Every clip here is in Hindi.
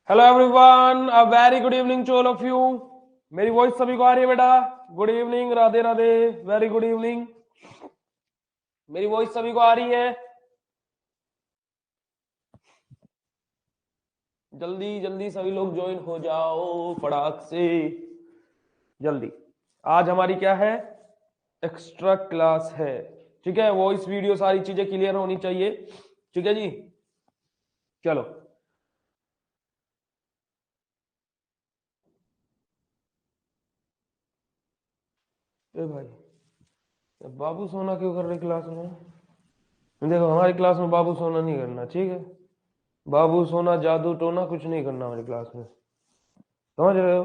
Hello everyone, a very good evening to all of you. मेरी वॉइस सभी को आ रही है बेटा? Good evening, Radhe Radhe, very good evening. मेरी वॉइस सभी को आ रही है? जल्दी जल्दी सभी लोग ज्वाइन हो जाओ फटाक से, जल्दी। आज हमारी क्या है? एक्स्ट्रा क्लास है। ठीक है, वॉइस वीडियो सारी चीजें क्लियर होनी चाहिए। ठीक है जी, चलो। ए भाई, बाबू सोना क्यों कर रहे क्लास में? देखो, हमारी क्लास में बाबू सोना नहीं करना, ठीक है? बाबू सोना जादू टोना कुछ नहीं करना हमारी क्लास में, समझ रहे हो?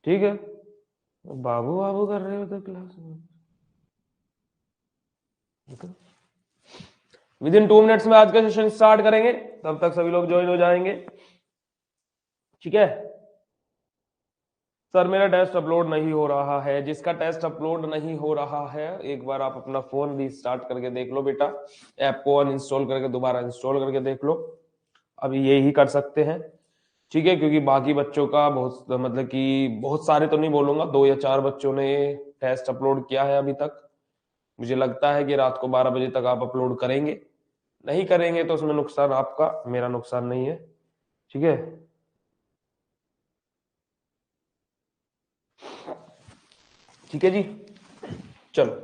ठीक है, बाबू बाबू कर रहे हो तो क्लास में विद इन 2 मिनट्स में आज का सेशन स्टार्ट करेंगे, तब तक सभी लोग ज्वाइन हो जाएंगे। ठीक है सर, मेरा टेस्ट अपलोड नहीं हो रहा है। जिसका टेस्ट अपलोड नहीं हो रहा है, एक बार आप अपना फोन रीस्टार्ट करके देख लो बेटा। ऐप को अनइंस्टॉल करके दोबारा इंस्टॉल करके देख लो। अभी ये ही कर सकते हैं, ठीक है? क्योंकि बाकी बच्चों का बहुत, मतलब कि बहुत सारे तो नहीं बोलूंगा, 2 या 4 बच्चों ने टेस्ट अपलोड किया है अभी तक। मुझे लगता है कि रात को 12 बजे तक आप अपलोड करेंगे। नहीं करेंगे तो उसमें नुकसान आपका, मेरा नुकसान नहीं है। ठीक है, ठीक है जी, चलो।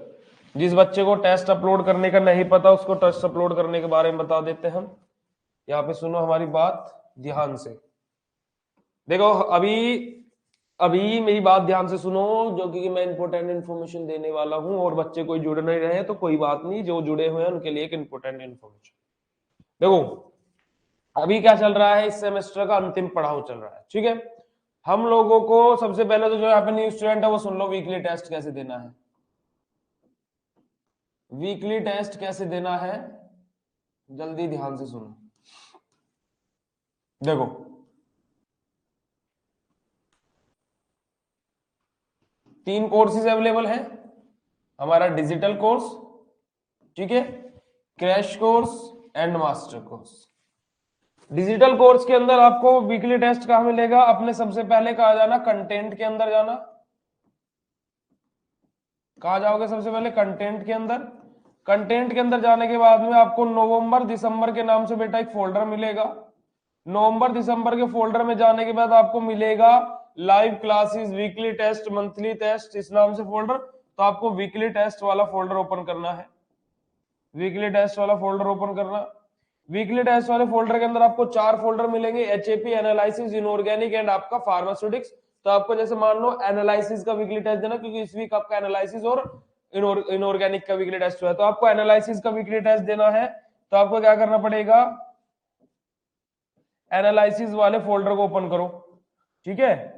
जिस बच्चे को टेस्ट अपलोड करने का नहीं पता, उसको टेस्ट अपलोड करने के बारे में बता देते हैं हम। यहाँ पे सुनो हमारी बात ध्यान से। देखो, अभी अभी मेरी बात ध्यान से सुनो, जो कि मैं इंपोर्टेंट इन्फॉर्मेशन देने वाला हूं। और बच्चे कोई जुड़ नहीं रहे तो कोई बात नहीं, जो जुड़े हुए हैं उनके लिए एक इंपोर्टेंट इन्फॉर्मेशन। देखो, अभी क्या चल रहा है, इस सेमेस्टर का अंतिम पड़ाव चल रहा है, ठीक है? हम लोगों को सबसे पहले तो जो यहाँ पे न्यू स्टूडेंट है वो सुन लो, वीकली टेस्ट कैसे देना है। वीकली टेस्ट कैसे देना है, जल्दी ध्यान से सुनो। देखो, 3 कोर्सेज अवेलेबल है। हमारा डिजिटल कोर्स, ठीक है, crash course and master course. Digital course के अंदर आपको वीकली टेस्ट कहां मिलेगा? अपने सबसे पहले कहा जाना कंटेंट के अंदर जाना। कहा जाओगे सबसे पहले? कंटेंट के अंदर। कंटेंट के अंदर जाने के बाद में आपको नवंबर दिसंबर के नाम से बेटा एक फोल्डर मिलेगा। नवंबर दिसंबर के फोल्डर में जाने के बाद आपको मिलेगा live classes, weekly test, monthly test, इस नाम से फोल्डर। तो आपको वीकली टेस्ट वाला फोल्डर ओपन करना है। वीकली टेस्ट वाला फोल्डर ओपन करना। वीकली टेस्ट वाले फोल्डर के अंदर आपको 4 फोल्डर मिलेंगे, एचएपी, एनालिसिस, इनऑर्गेनिक एंड आपका फार्मास्यूटिक्स। तो आपको जैसे मान लो एनालिसिस का वीकली टेस्ट देना, क्योंकि इस वीक आपका एनालिसिस और इनऑर्गेनिक का वीकली टेस्ट हुआ है, तो आपको एनालिसिस का वीकली टेस्ट देना है। तो आपको क्या करना पड़ेगा? एनालिसिस वाले फोल्डर को ओपन करो, ठीक है?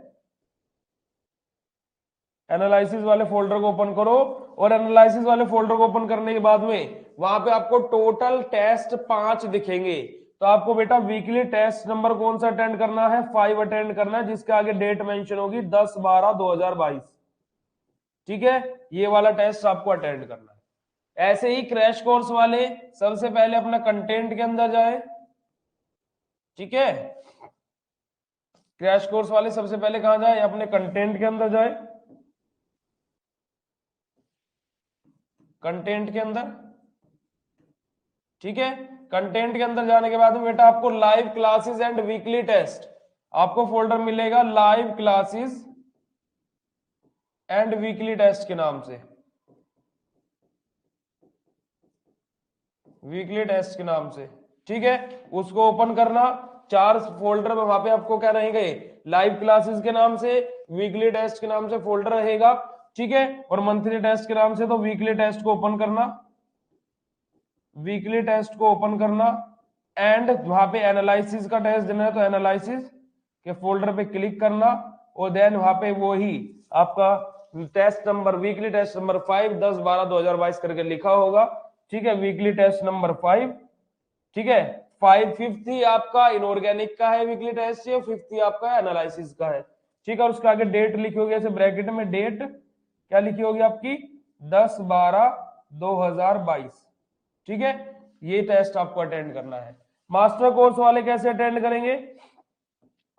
एनालिसिस वाले फोल्डर को ओपन करो। और एनालिसिस वाले फोल्डर को ओपन करने के बाद में वहां पे आपको टोटल टेस्ट 5 दिखेंगे। तो आपको बेटा वीकली टेस्ट नंबर कौन सा अटेंड करना है? 5 अटेंड करना है, जिसके आगे डेट मेंशन होगी 10/12/2022। ठीक है, ये वाला टेस्ट आपको अटेंड करना है। ऐसे ही क्रैश कोर्स वाले सबसे पहले अपना कंटेंट के अंदर जाए, ठीक है? क्रैश कोर्स वाले सबसे पहले कहां जाए? अपने कंटेंट के अंदर जाए। कंटेंट के अंदर, ठीक है? कंटेंट के अंदर जाने के बाद में बेटा आपको live classes and weekly test, आपको फोल्डर मिलेगा live classes and weekly test के नाम से। वीकली टेस्ट के नाम से, ठीक है? उसको ओपन करना। 4 फोल्डर में वहां पे आपको क्या रहेंगे? लाइव क्लासेस के नाम से, वीकली टेस्ट के नाम से फोल्डर रहेगा, ठीक है? और मंथली टेस्ट के नाम से। तो वीकली टेस्ट को ओपन करना, वीकली टेस्ट को ओपन करना एंड वहां पे एनालिसिस का टेस्ट देना है, तो एनालिसिस के फोल्डर पे क्लिक करना। और देन वहां पे वो ही आपका test number, weekly test number 5 10/12/2022 करके लिखा होगा, ठीक है? वीकली टेस्ट नंबर 5, ठीक है? 5th ही आपका इनऑर्गेनिक का है वीकली टेस्ट, या 5th ही आपका एनालिसिस का है, ठीक है? और उसके आगे डेट लिखी होगी ऐसे ब्रैकेट में, डेट क्या लिखी होगी आपकी? 10/12/2022, ठीक है? ये टेस्ट आपको अटेंड करना है। मास्टर कोर्स वाले कैसे अटेंड करेंगे?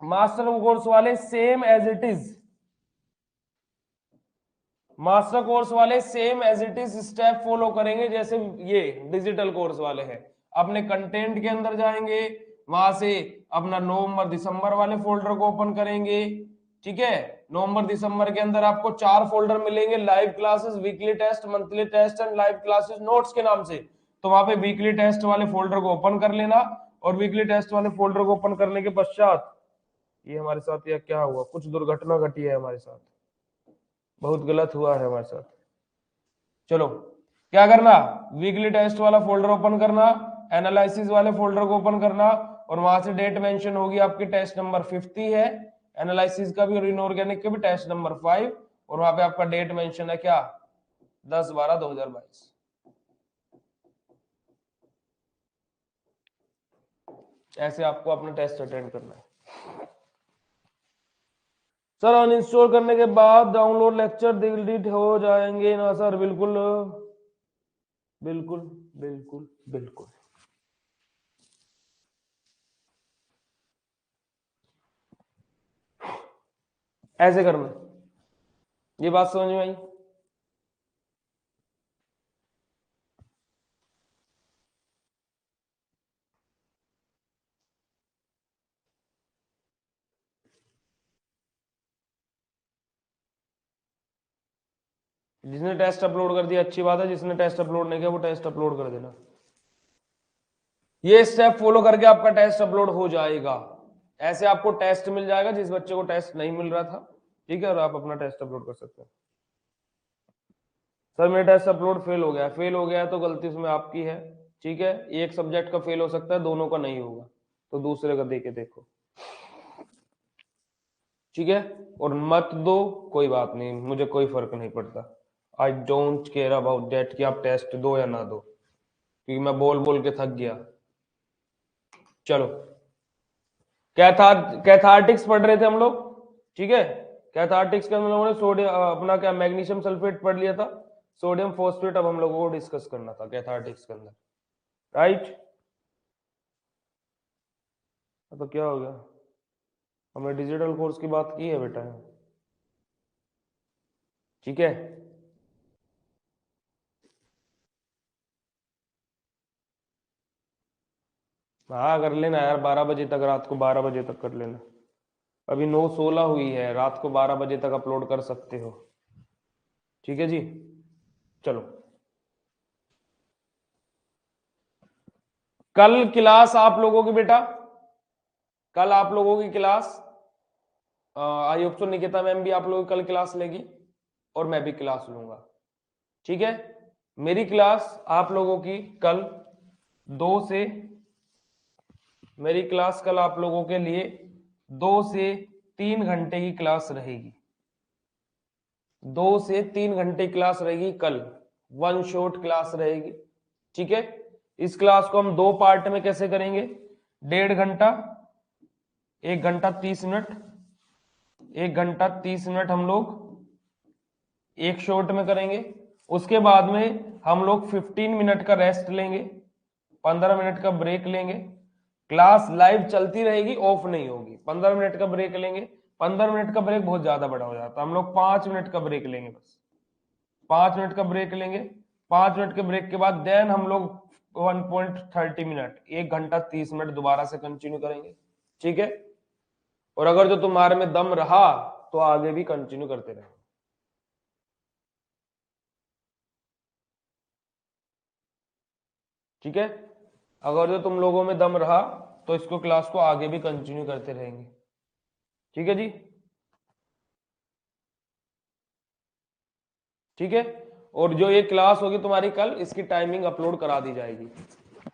मास्टर कोर्स वाले same as it is, master course वाले same as it is step follow करेंगे जैसे ये डिजिटल कोर्स वाले हैं। अपने कंटेंट के अंदर जाएंगे, वहां से अपना नवंबर दिसंबर वाले फोल्डर को ओपन करेंगे। ठीक है, नवंबर दिसंबर के अंदर आपको 4 फोल्डर मिलेंगे, live classes, weekly test, monthly test and live classes notes के नाम से। तो वहां पे वीकली टेस्ट वाले फोल्डर को ओपन कर लेना, और वीकली टेस्ट वाले फोल्डर को ओपन करने के पश्चात, ये हमारे साथ यह क्या हुआ, कुछ दुर्घटना घटी है हमारे साथ, बहुत गलत हुआ है हमारे साथ। चलो क्या करना, वीकली टेस्ट वाला फोल्डर ओपन करना, एनालिसिस वाले फोल्डर को ओपन करना, और वहां से डेट मेंशन होगी आपकी, टेस्ट नंबर 50 है, एनालिसिस का भी और इनऑर्गेनिक का भी टेस्ट नंबर 5, और वहां पे आपका डेट मेंशन है क्या, 10/12/2022। ऐसे आपको अपना टेस्ट अटेंड करना है। सर अनइंस्टॉल करने के बाद डाउनलोड लेक्चर डिलीट हो जाएंगे ना सर? बिल्कुल बिल्कुल बिल्कुल बिल्कुल। ऐसे करना, ये बात समझ में आई? जिसने टेस्ट अपलोड कर दिया अच्छी बात है, जिसने टेस्ट अपलोड नहीं किया वो टेस्ट अपलोड कर देना। ये स्टेप फॉलो करके आपका टेस्ट अपलोड हो जाएगा। ऐसे आपको टेस्ट मिल जाएगा जिस बच्चे को टेस्ट नहीं मिल रहा था, ठीक है, और आप अपना टेस्ट अपलोड कर सकते हैं। सर मेरा टेस्ट अपलोड फेल हो गया, फेल हो गया तो गलती उसमें आपकी है, ठीक है, एक सब्जेक्ट का फेल हो सकता है, दोनों का नहीं होगा, तो दूसरे का देके देखो, ठीक है, और मत दो, कोई बात नहीं, मुझे कोई फर्क नहीं पड़ता, I don't care about that कि आप टेस्ट दो या ना दो, क्योंकि मैं बोल बोल के थक गया। चलो कैथार्टिक्स पढ़ रहे थे हम लोग, ठीक है, कैथार्टिक्स के हम लोगों ने सोडियम अपना क्या मैग्नीशियम सल्फेट पढ़ लिया था, सोडियम फॉस्फेट अब हम लोगों को डिस्कस करना था कैथार्टिक्स के अंदर, राइट? तो क्या हो गया, हमने डिजिटल कोर्स की बात की है बेटा, ठीक है, हाँ कर लेना यार, 12 बजे तक, रात को 12 बजे तक कर लेना, अभी 9:16 हुई है, रात को 12 बजे तक अपलोड कर सकते हो, ठीक है जी। चलो कल क्लास आप लोगों की बेटा, कल आप लोगों की class, I hope so Nikita ma'am भी आप लोगों की कल क्लास लेगी, और मैं भी क्लास लूंगा, ठीक है। मेरी क्लास आप लोगों की कल 2 से, मेरी क्लास कल आप लोगों के लिए 2 से 3 घंटे की क्लास रहेगी, 2 से 3 घंटे क्लास रहेगी कल, वन शॉट क्लास रहेगी, ठीक है। इस क्लास को हम 2 पार्ट में कैसे करेंगे, 1.5 घंटा, 1 घंटा 30 मिनट, 1 घंटा 30 मिनट हम लोग एक शॉट में करेंगे, उसके बाद में हम लोग 15 मिनट का रेस्ट लेंगे, 15 मिनट का ब्रेक लेंगे, क्लास लाइव चलती रहेगी, ऑफ नहीं होगी, 15 मिनट का ब्रेक लेंगे, 15 मिनट का ब्रेक बहुत ज्यादा बड़ा हो जाता है, हम लोग 5 मिनट का ब्रेक लेंगे बस, 5 मिनट का ब्रेक लेंगे, 5 मिनट के ब्रेक के बाद देन हम लोग 1.30 मिनट, 1 घंटा 30 मिनट दोबारा से कंटिन्यू करेंगे, ठीक है। और अगर जो तुम्हारे में दम रहा तो आगे भी कंटिन्यू करते रहेंगे, ठीक है, अगर जो तुम लोगों में दम रहा तो इसको क्लास को आगे भी कंटिन्यू करते रहेंगे, ठीक है जी, ठीक है। और जो ये क्लास होगी तुम्हारी कल, इसकी टाइमिंग अपलोड करा दी जाएगी,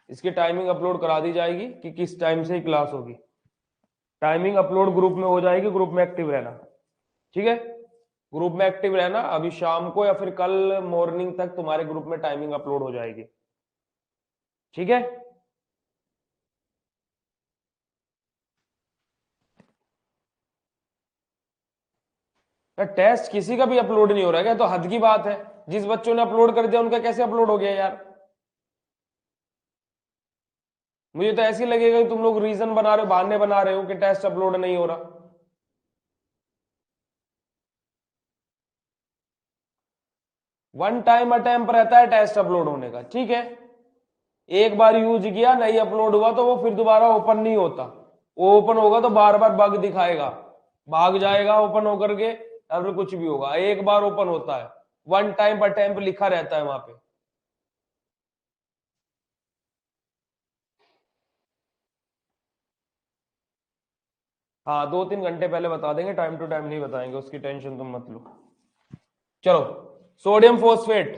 इसकी टाइमिंग अपलोड करा दी जाएगी कि किस टाइम से क्लास होगी, टाइमिंग अपलोड ग्रुप में हो जाएगी, ग्रुप में एक्टिव रहना, ठीक है, ग्रुप में एक्टिव रहना, अभी शाम को या फिर कल मॉर्निंग तक तुम्हारे ग्रुप में टाइमिंग अपलोड हो जाएगी, ठीक है। टेस्ट किसी का भी अपलोड नहीं हो रहा है क्या? तो हद की बात है, जिस बच्चों ने अपलोड कर दिया उनका कैसे अपलोड हो गया यार? मुझे तो ऐसी लगेगा कि तुम लोग रीजन बना रहे हो, बहाने बना रहे हो कि टेस्ट अपलोड नहीं हो रहा। वन टाइम अटेम्प्ट रहता है टेस्ट अपलोड होने का, ठीक है। एक बार यूज किया नहीं अपलोड हुआ तो वो फिर दोबारा ओपन नहीं होता। वो ओपन होगा तो बार बार बग दिखाएगा, भाग जाएगा ओपन होकर के, या फिर कुछ भी होगा। एक बार ओपन होता है, वन टाइम अटेम्प्ट लिखा रहता है वहां पे। हाँ 2-3 घंटे पहले बता देंगे, टाइम टू टाइम नहीं बताएंगे, उसकी टेंशन तुम मत लो। चलो, सोडियम फोस्फेट।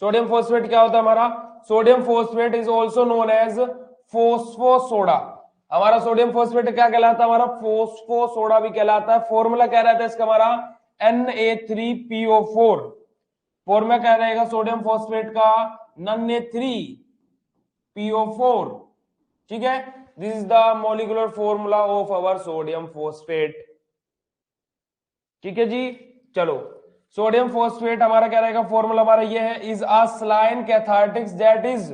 सोडियम फोस्फेट क्या होता है हमारा? Sodium phosphate is also known as phosphosoda. हमारा सोडियम फोस्फेट क्या कहलाता है? हमारा फोस्फोसोडा भी कहलाता है। फॉर्मूला क्या रहता है इसका? हमारा Na3PO4। फॉर्मूला क्या रहेगा सोडियम फोस्फेट का? Na3PO4, ठीक है। This is the molecular formula of our sodium phosphate, ठीक है जी। चलो, सोडियम फोस्फेट हमारा क्या रहेगा? फॉर्मूला हमारा ये है, is a saline cathartics that is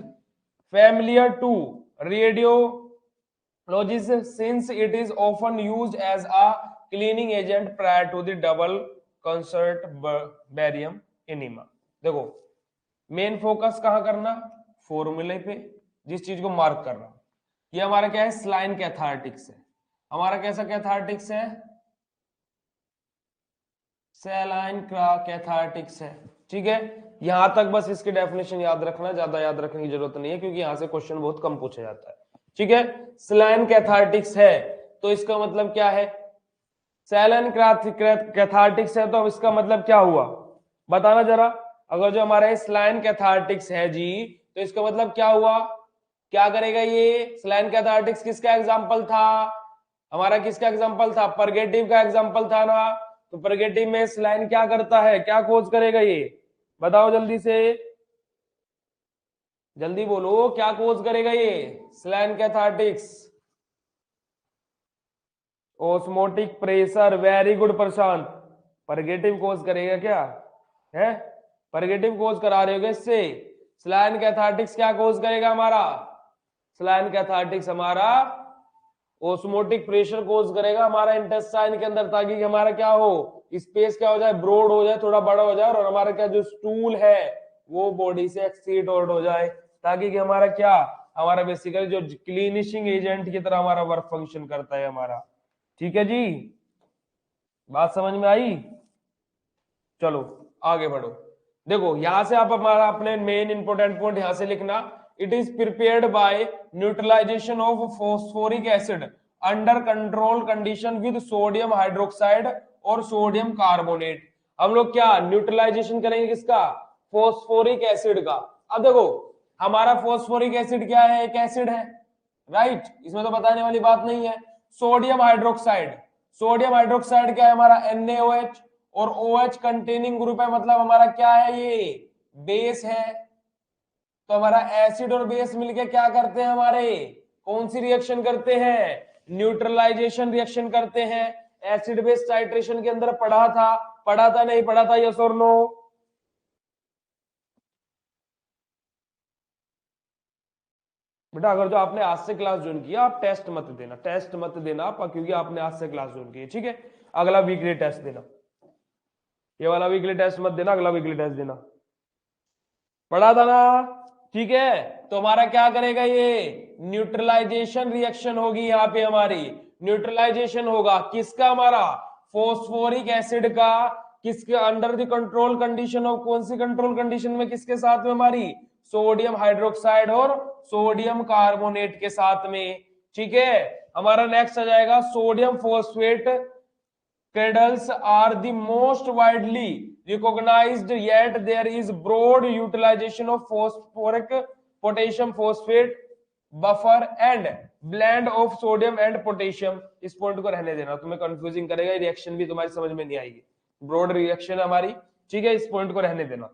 familiar to radiologist since it is often used as a cleaning agent prior to the double contrast barium enema. देखो, मेन फोकस कहां करना? फॉर्मूले पे, जिस चीज को मार्क कर रहा हूं। ये हमारा क्या है? सलाइन कैथार्टिक्स है। हमारा कैसा कैथार्टिक्स है? सैलाइन कैथार्टिक्स है, ठीक है। यहां तक बस इसकी डेफिनेशन याद रखना, ज्यादा याद रखने की जरूरत नहीं है, क्योंकि यहां से क्वेश्चन बहुत कम पूछा जाता है, ठीक है। सैलाइन कैथार्टिक्स है तो इसका मतलब क्या है? सैलाइन कैथार्टिक्स है तो इसका मतलब क्या हुआ? बताना जरा। अगर जो हमारा सैलाइन कैथार्टिक्स है जी, तो इसका मतलब क्या हुआ? क्या करेगा ये? सैलाइन कैथार्टिक्स किसका एग्जाम्पल था? हमारा किसका एग्जाम्पल था? परगेटिव का एग्जाम्पल था ना। तो परगेटिव में सलाइन क्या करता है? क्या खोज करेगा ये? बताओ जल्दी से, जल्दी बोलो, क्या खोज करेगा ये? Saline cathartics osmotic pressure. Very good Prashant, purgative खोज करेगा क्या है? परगेटिव खोज करा रहे हो इससे। सलाइन कैथार्टिक्स क्या खोज करेगा हमारा? सलाइन कैथार्टिक्स हमारा ओस्मोटिक प्रेशर कोज करेगा हमारा इंटेस्टाइन के अंदर, ताकि हमारा क्या हो? स्पेस क्या हो जाए? ब्रॉड हो जाए, थोड़ा बड़ा हो जाए, और हमारा क्या जो स्टूल है वो बॉडी से एक्सीड आउट हो जाए, ताकि कि हमारा क्या, हमारा बेसिकली जो क्लीनिशिंग एजेंट की तरह हमारा वर्क फंक्शन करता है हमारा, ठीक है जी। बात समझ में आई? चलो आगे बढ़ो। देखो यहां से आप हमारा अपने मेन इंपोर्टेंट पॉइंट यहां से लिखना। It is prepared by neutralisation of phosphoric acid under control condition with sodium hydroxide और सोडियम कार्बोनेट। हम लोग क्या न्यूट्रलाइजेशन करेंगे? किसका? फॉस्फोरिक एसिड का। अब देखो, हमारा फॉस्फोरिक एसिड क्या है? एक एसिड है, राइट, इसमें तो बताने वाली बात नहीं है। सोडियम हाइड्रोक्साइड, सोडियम हाइड्रोक्साइड क्या है हमारा? NaOH, और OH कंटेनिंग ग्रुप है, मतलब हमारा क्या है ये? बेस है। तो हमारा एसिड और बेस मिलके क्या करते हैं हमारे? कौन सी रिएक्शन करते हैं? न्यूट्रलाइजेशन रिएक्शन करते हैं। एसिड बेस टाइट्रेशन के अंदर पढ़ा था, पढ़ा था नहीं पढ़ा था? यस और नो? बेटा अगर जो आपने आज से क्लास ज्वाइन किया, आप टेस्ट मत देना, टेस्ट मत देना आप, क्योंकि आपने आज से क्लास ज्वाइन की, ठीक है। अगला वीकली टेस्ट देना, ये वाला वीकली टेस्ट मत देना, अगला वीकली टेस्ट देना। पढ़ा था ना? ठीक है। तो हमारा क्या करेगा ये? न्यूट्रलाइजेशन रिएक्शन होगी यहाँ पे हमारी। न्यूट्रलाइजेशन होगा किसका? हमारा फॉस्फोरिक एसिड का। किसके under the control condition of? कौन सी कंट्रोल कंडीशन में? किसके साथ में हमारी? सोडियम हाइड्रोक्साइड और सोडियम कार्बोनेट के साथ में, ठीक है। हमारा नेक्स्ट आ जाएगा sodium phosphate cradles are the most widely recognized, yet there is broad utilization of phosphoric potassium phosphate buffer and blend of sodium and potassium। इस पॉइंट को रहने देना, तुम्हें कंफ्यूजिंग करेगा, रिएक्शन भी तुम्हारी समझ में नहीं आएगी। ब्रॉड रिएक्शन हमारी, ठीक है, इस पॉइंट को रहने देना।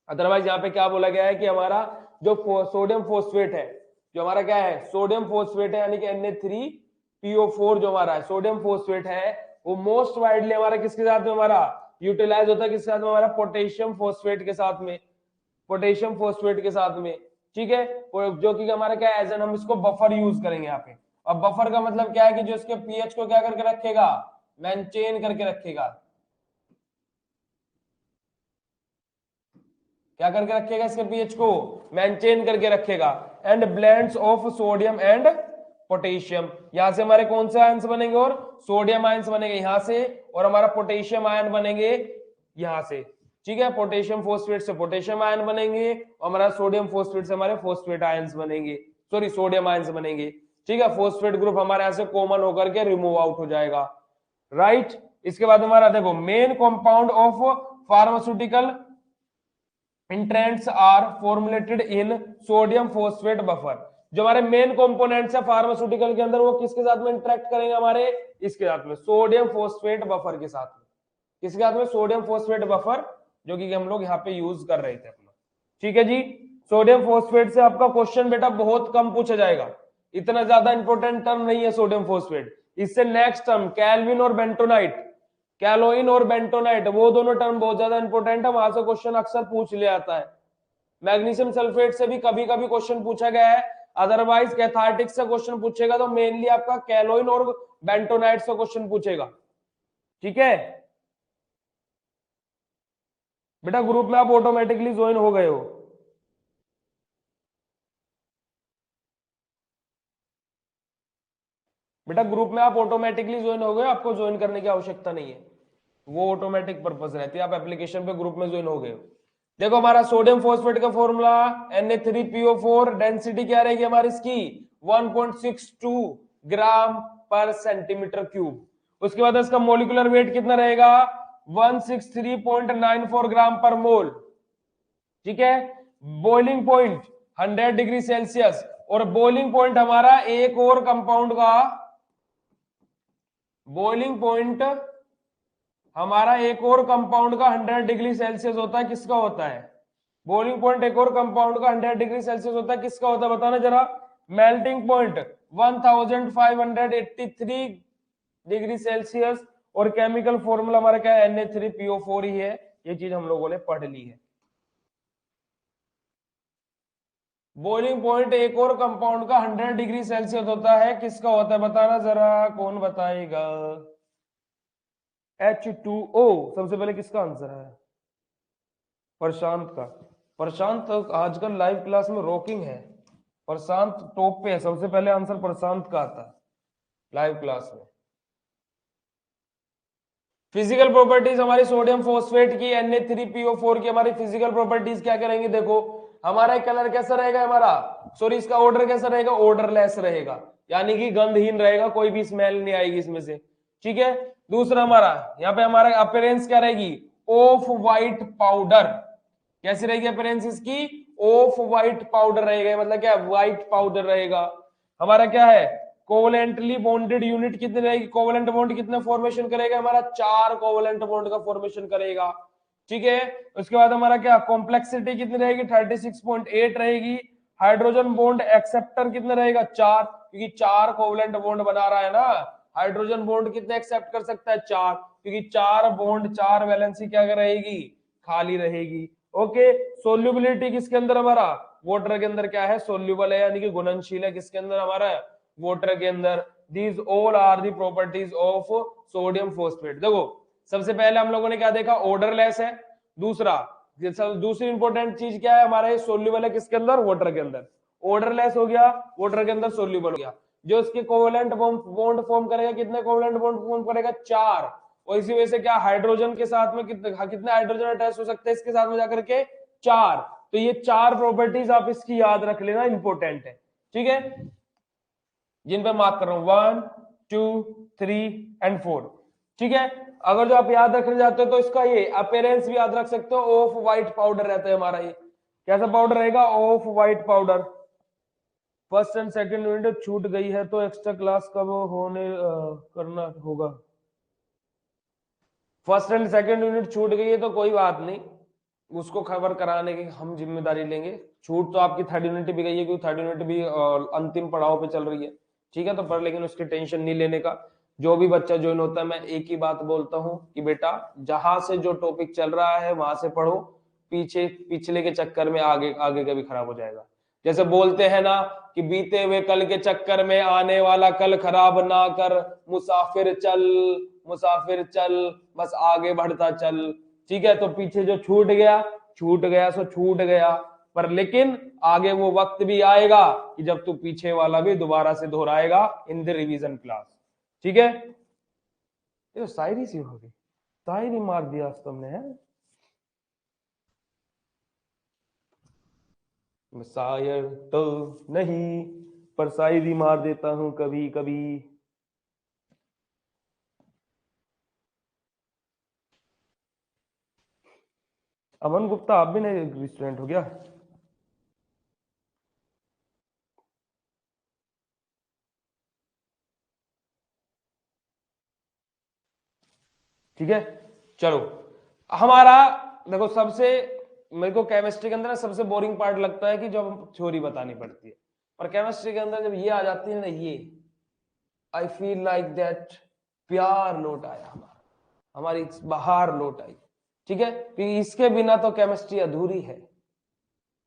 अदरवाइज यहाँ पे क्या बोला गया है कि हमारा जो सोडियम फोस्फेट है, जो हमारा क्या है? सोडियम फोस्फेट है, यानी कि Na3PO4 जो हमारा सोडियम फोस्फेट है, वो मोस्ट वाइडली हमारा किसके साथ में हमारा यूटिलाइज होता है? किसके साथ में हमारा? पोटेशियम फोस्फेट के साथ में, पोटेशियम फोस्फेट के साथ में, ठीक है, जो कि हमारा क्या है, एज एन हम इसको बफर यूज करेंगे यहाँ पे। अब बफर का मतलब क्या है कि जो इसके पीएच को क्या करके रखेगा, मेंटेन करके रखेगा। क्या करके रखेगा, इसके पीएच को मेंटेन करके रखेगा। And blends of sodium and potassium, यहां से हमारे कौन से आयंस बनेंगे, और सोडियम आयंस बनेंगे यहां से, और हमारा पोटेशियम आयन बनेंगे यहां से। ठीक है, पोटेशियम फोस्फेट से पोटेशियम आयन बनेंगे, और हमारा सोडियम फोस्फेट से हमारे फोस्फेट आयंस बनेंगे, सॉरी सोडियम आयंस बनेंगे। ठीक है, फोस्फेट ग्रुप हमारे यहां से कॉमन होकर के रिमूव आउट हो जाएगा। राइट, इसके बाद हमारा देखो main compound of pharmaceutical ingredients are formulated in sodium phosphate buffer. जो हमारे मेन कंपोनेंट्स है फार्मास्यूटिकल के अंदर, वो किसके साथ में इंटरेक्ट करेंगे, हमारे इसके साथ में सोडियम फोस्फेट बफर के साथ में। किसके साथ में, सोडियम फोस्फेट बफर, जो कि हम लोग यहाँ पे यूज कर रहे थे अपना। ठीक है जी, सोडियम फोस्फेट से आपका क्वेश्चन बेटा बहुत कम पूछा जाएगा, इतना ज्यादा इंपॉर्टेंट टर्म नहीं है सोडियम फोस्फेट। इससे नेक्स्ट टर्म कैल्विन और बेंटोनाइट, कैलोइन और बेंटोनाइट, वो दोनों टर्म बहुत ज्यादा इंपॉर्टेंट है, वहां से क्वेश्चन अक्सर पूछ ले आता है। मैग्नीशियम सल्फेट से भी कभी कभी क्वेश्चन पूछा गया है, अदरवाइज कैथार्टिक से क्वेश्चन पूछेगा तो मेनली आपका कैलोइन और बेंटोनाइट से क्वेश्चन पूछेगा। ठीक है बेटा, ग्रुप में आप ऑटोमेटिकली ज्वाइन हो गए हो। बेटा ग्रुप में आप ऑटोमेटिकली ज्वाइन हो गए, आपको ज्वाइन करने की आवश्यकता नहीं है, वो ऑटोमेटिक पर्पस रहती है, आप एप्लीकेशन पे ग्रुप में ज्वाइन हो गए हो। देखो हमारा सोडियम फोस्फेट का फॉर्मूला Na3PO4, डेंसिटी क्या रहेगी हमारी इसकी 1.62 ग्राम पर सेंटीमीटर क्यूब। उसके बाद इसका मोलिकुलर वेट कितना रहेगा, 163.94 ग्राम पर मोल। ठीक है, बॉइलिंग पॉइंट 100 डिग्री सेल्सियस, और बॉइलिंग पॉइंट हमारा एक और कंपाउंड का बॉइलिंग पॉइंट हमारा एक और कंपाउंड का 100 डिग्री सेल्सियस होता है, किसका होता है, बॉइलिंग पॉइंट एक और कंपाउंड का 100 डिग्री सेल्सियस होता है, किसका होता है बताना जरा। मेल्टिंग पॉइंट 1583 डिग्री सेल्सियस, और केमिकल फॉर्मूला हमारा क्या है, Na3PO4 ही है, ये चीज हम लोगों ने पढ़ ली है। बॉइलिंग पॉइंट एक और कंपाउंड का 100 डिग्री सेल्सियस होता है, किसका होता है बताना जरा, कौन बताएगा। H2O, सबसे पहले किसका आंसर है, प्रशांत का। प्रशांत तो आजकल लाइव क्लास में रॉकिंग है, प्रशांत टॉप पे है, सबसे पहले आंसर प्रशांत का आता है लाइव क्लास में। फिजिकल प्रॉपर्टीज हमारी सोडियम फोस्फेट की, Na3PO4 की हमारी फिजिकल प्रॉपर्टीज क्या करेंगे, देखो हमारा कलर कैसा रहेगा, हमारा सॉरी इसका ऑर्डर कैसा रहेगा, ऑर्डरलेस रहेगा, यानी कि गंधहीन रहेगा, कोई भी स्मेल नहीं आएगी इसमें से। ठीक है, दूसरा हमारा यहाँ पे हमारा अपीयरेंस क्या रहेगी, ऑफ वाइट पाउडर। कैसी रहेगी अपीयरेंस इसकी, ऑफ वाइट पाउडर रहेगा, मतलब क्या व्हाइट पाउडर रहेगा। हमारा क्या है, कोवलेंटली बॉन्डेड यूनिट कितनी रहेगी, कोवलेंट बॉन्ड कितने फॉर्मेशन करेगा, हमारा 4 कोवलेंट बॉन्ड का फॉर्मेशन करेगा। ठीक है, उसके बाद हमारा क्या कॉम्प्लेक्सिटी कितनी रहेगी, 36.8 रहेगी। हाइड्रोजन बॉन्ड एक्सेप्टर कितना रहेगा, 4, क्योंकि 4 कोवलेंट बॉन्ड बना रहा है ना। हाइड्रोजन बॉन्ड कितने एक्सेप्ट कर सकता है, 4, क्योंकि 4 बॉन्ड 4 वैलेंसी क्या रहेगी, खाली रहेगी। ओके, सोल्यूबिलिटी किसके अंदर, हमारा वाटर के अंदर क्या है, सोल्यूबल है, यानी कि घुलनशील है, किसके अंदर हमारा वाटर के अंदर। These all are the properties of sodium phosphate. देखो सबसे पहले हम लोगों ने क्या देखा, ऑर्डरलेस है। दूसरी इंपॉर्टेंट चीज क्या है, हमारा ये सोल्यूबल है किसके अंदर, वाटर के अंदर। ऑर्डरलेस हो गया, वाटर के अंदर सोल्यूबल हो गया। जो इसके कोवेलेंट बॉन्ड फॉर्म करेगा, कितने कोवेलेंट बॉन्ड फॉर्म करेगा, 4। और इसी वजह से क्या हाइड्रोजन के साथ में कितने हाइड्रोजन अटैच हो सकते हैं इसके साथ में जाकर के, 4। तो ये 4 प्रॉपर्टीज आप इसकी याद रख लेना, इंपॉर्टेंट है। ठीक है, जिन पे मार्क कर रहा हूं 1 2 3 एंड 4। ठीक है, अगर जो आप याद रखने जाते हो तो इसका ये अपीयरेंस भी याद रख सकते हो, ऑफ व्हाइट पाउडर रहता है हमारा। ये कैसा पाउडर रहेगा, of white powder. First and second unit छूट गई है तो एक्स्ट्रा क्लास कब होने करना होगा। फर्स्ट एंड सेकंड यूनिट छूट गई है तो कोई बात नहीं, उसको खबर कराने की हम जिम्मेदारी लेंगे। छूट तो आपकी थर्ड यूनिट भी गई है, क्योंकि थर्ड यूनिट भी अंतिम पड़ाव पे चल रही है। ठीक है, तो पर लेकिन उसकी टेंशन नहीं लेने का। जो भी बच्चा ज्वाइन होता है, मैं एक ही बात बोलता हूँ कि बेटा जहां से जो टॉपिक चल रहा है वहां से पढ़ो, पीछे पिछले के चक्कर में आगे आगे का भी खराब हो जाएगा। जैसे बोलते हैं ना कि बीते हुए कल के चक्कर में आने वाला कल खराब ना कर, मुसाफिर चल, मुसाफिर चल, बस आगे बढ़ता चल। ठीक है, तो पीछे जो छूट गया सो छूट गया, पर लेकिन आगे वो वक्त भी आएगा कि जब तू पीछे वाला भी दोबारा से दोहराएगा इन द रिवीजन क्लास। ठीक है, ये तो शायरी सी होगी, शायरी मार दिया तुमने है। शायर तो नहीं, पर शायरी मार देता हूं कभी कभी। अमन गुप्ता, आप भी नए स्टूडेंट हो गया? ठीक है, चलो हमारा देखो, सबसे मेरे को केमिस्ट्री के अंदर सबसे बोरिंग पार्ट लगता है कि जब थ्योरी बतानी पड़ती है, और केमिस्ट्री के अंदर जब ये आ जाती है ना, ये आई फील लाइक दैट प्यार लौट आया हमारा, हमारी बहार लौट आई। ठीक है, क्योंकि इसके बिना तो केमिस्ट्री अधूरी है।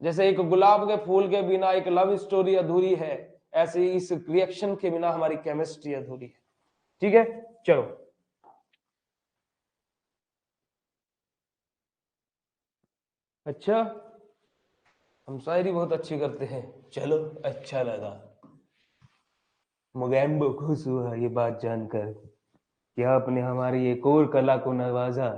जैसे एक गुलाब के फूल के बिना एक लव स्टोरी अधूरी है, ऐसे इस रिएक्शन के बिना हमारी केमिस्ट्री अधूरी है। ठीक है, चलो अच्छा, हम शायरी बहुत अच्छी करते हैं, चलो अच्छा लगा, मुगैम्बो खुश हुआ ये बात जानकर कि आपने हमारी एक और कला को नवाजा।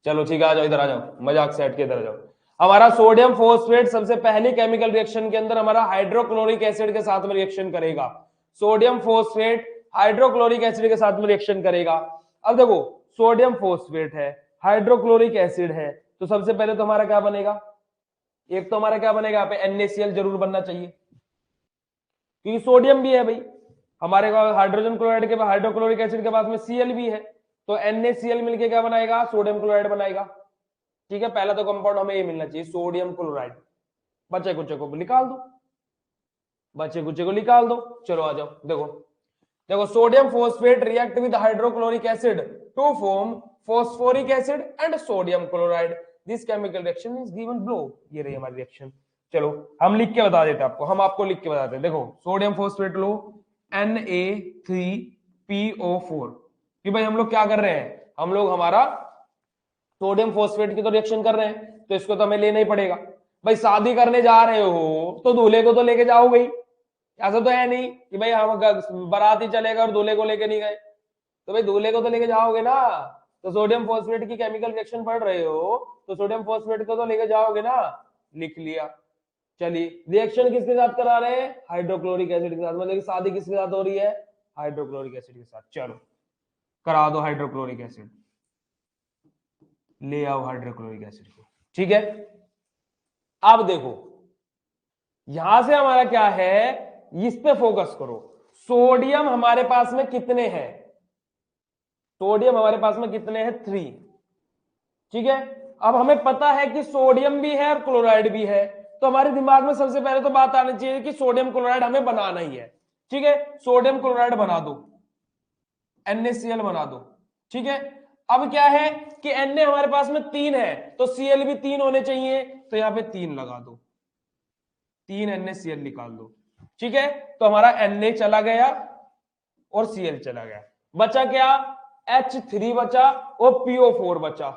चलो ठीक है, आ जाओ इधर, आ जाओ, मजाक से हट के इधर आ जाओ। हमारा सोडियम फोस्फेट सबसे पहली केमिकल रिएक्शन के अंदर हमारा हाइड्रोक्लोरिक एसिड के साथ में रिएक्शन करेगा। सोडियम फोस्फेट हाइड्रोक्लोरिक एसिड के साथ में रिएक्शन करेगा। अब देखो, सोडियम फोस्फेट है, हाइड्रोक्लोरिक एसिड है, तो सबसे पहले तो हमारा क्या बनेगा, एक तो हमारा क्या बनेगा, यहाँ पे NaCl जरूर बनना चाहिए, क्योंकि सोडियम भी है भाई हमारे पास, हाइड्रोजन क्लोराइड के पास, हाइड्रोक्लोरिक एसिड के पास में Cl भी है, तो NaCl मिलके क्या बनाएगा, सोडियम क्लोराइड बनाएगा। ठीक है, पहला तो कंपाउंड हमें ये मिलना चाहिए, सोडियम क्लोराइड। बचे कुचे को निकाल दो, बचे कुचे को निकाल दो। चलो आ जाओ, देखो देखो, sodium phosphate react with hydrochloric acid to form phosphoric acid and sodium chloride, this chemical reaction is given below. ये रही हमारी रिएक्शन। चलो हम लिख के बता देते आपको, हम आपको लिख के बताते हैं। देखो सोडियम फोस्फेट लो, Na3PO4, कि भाई हम लोग क्या कर रहे हैं, हम लोग हमारा सोडियम फोस्फेट की तो रिएक्शन कर रहे हैं, तो इसको तो हमें लेना ही पड़ेगा। भाई शादी करने जा रहे हो तो दूल्हे को तो लेके जाओगे ही, ऐसा तो है नहीं कि भाई हम बारात ही चलेगा और दूल्हे को लेके नहीं गए, तो भाई दूल्हे को तो लेके जाओगे ना। तो सोडियम फोस्फेट की केमिकल रिएक्शन पढ़ रहे हो तो सोडियम फोस्फेट को तो लेके जाओगे ना, लिख लिया। चलिए रिएक्शन किसके साथ करा रहे हैं, हाइड्रोक्लोरिक एसिड के साथ, मतलब कि शादी किसके साथ हो रही है, हाइड्रोक्लोरिक एसिड के साथ। चलो करा दो हाइड्रोक्लोरिक एसिड, ले आओ हाइड्रोक्लोरिक एसिड को। ठीक है, अब देखो यहां से हमारा क्या है, इस पे फोकस करो। सोडियम हमारे पास में कितने हैं, सोडियम हमारे पास में कितने हैं, 3। ठीक है, अब हमें पता है कि सोडियम भी है और क्लोराइड भी है, तो हमारे दिमाग में सबसे पहले तो बात आनी चाहिए कि सोडियम क्लोराइड हमें बनाना ही है। ठीक है, सोडियम क्लोराइड बना दो, NaCl बना दो। ठीक है, अब क्या है कि Na हमारे पास में 3 है, तो Cl भी 3 होने चाहिए, तो यहां पे 3 लगा दो, 3 NaCl निकाल दो। ठीक है, तो हमारा Na चला गया और Cl चला गया, बचा क्या, H3 बचा और PO4 बचा,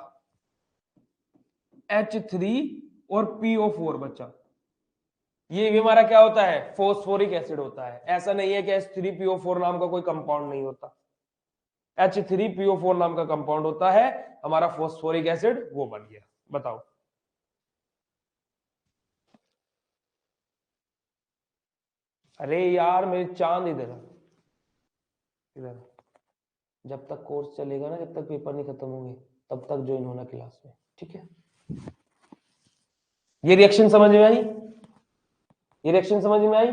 H3 और PO4 बचा। ये भी हमारा क्या होता है, फोस्फोरिक एसिड होता है। ऐसा नहीं है कि H3PO4 नाम का कोई कंपाउंड नहीं होता, H3PO4 नाम का कंपाउंड होता है। हमारा फोस्फोरिक एसिड वो बन गया। बताओ, अरे यार मेरे चांद, इधर इधर, जब तक कोर्स चलेगा ना, जब तक पेपर नहीं खत्म होंगे तब तक ज्वाइन होना क्लास में। ठीक है, ये रिएक्शन समझ में आई, ये रिएक्शन समझ में आई।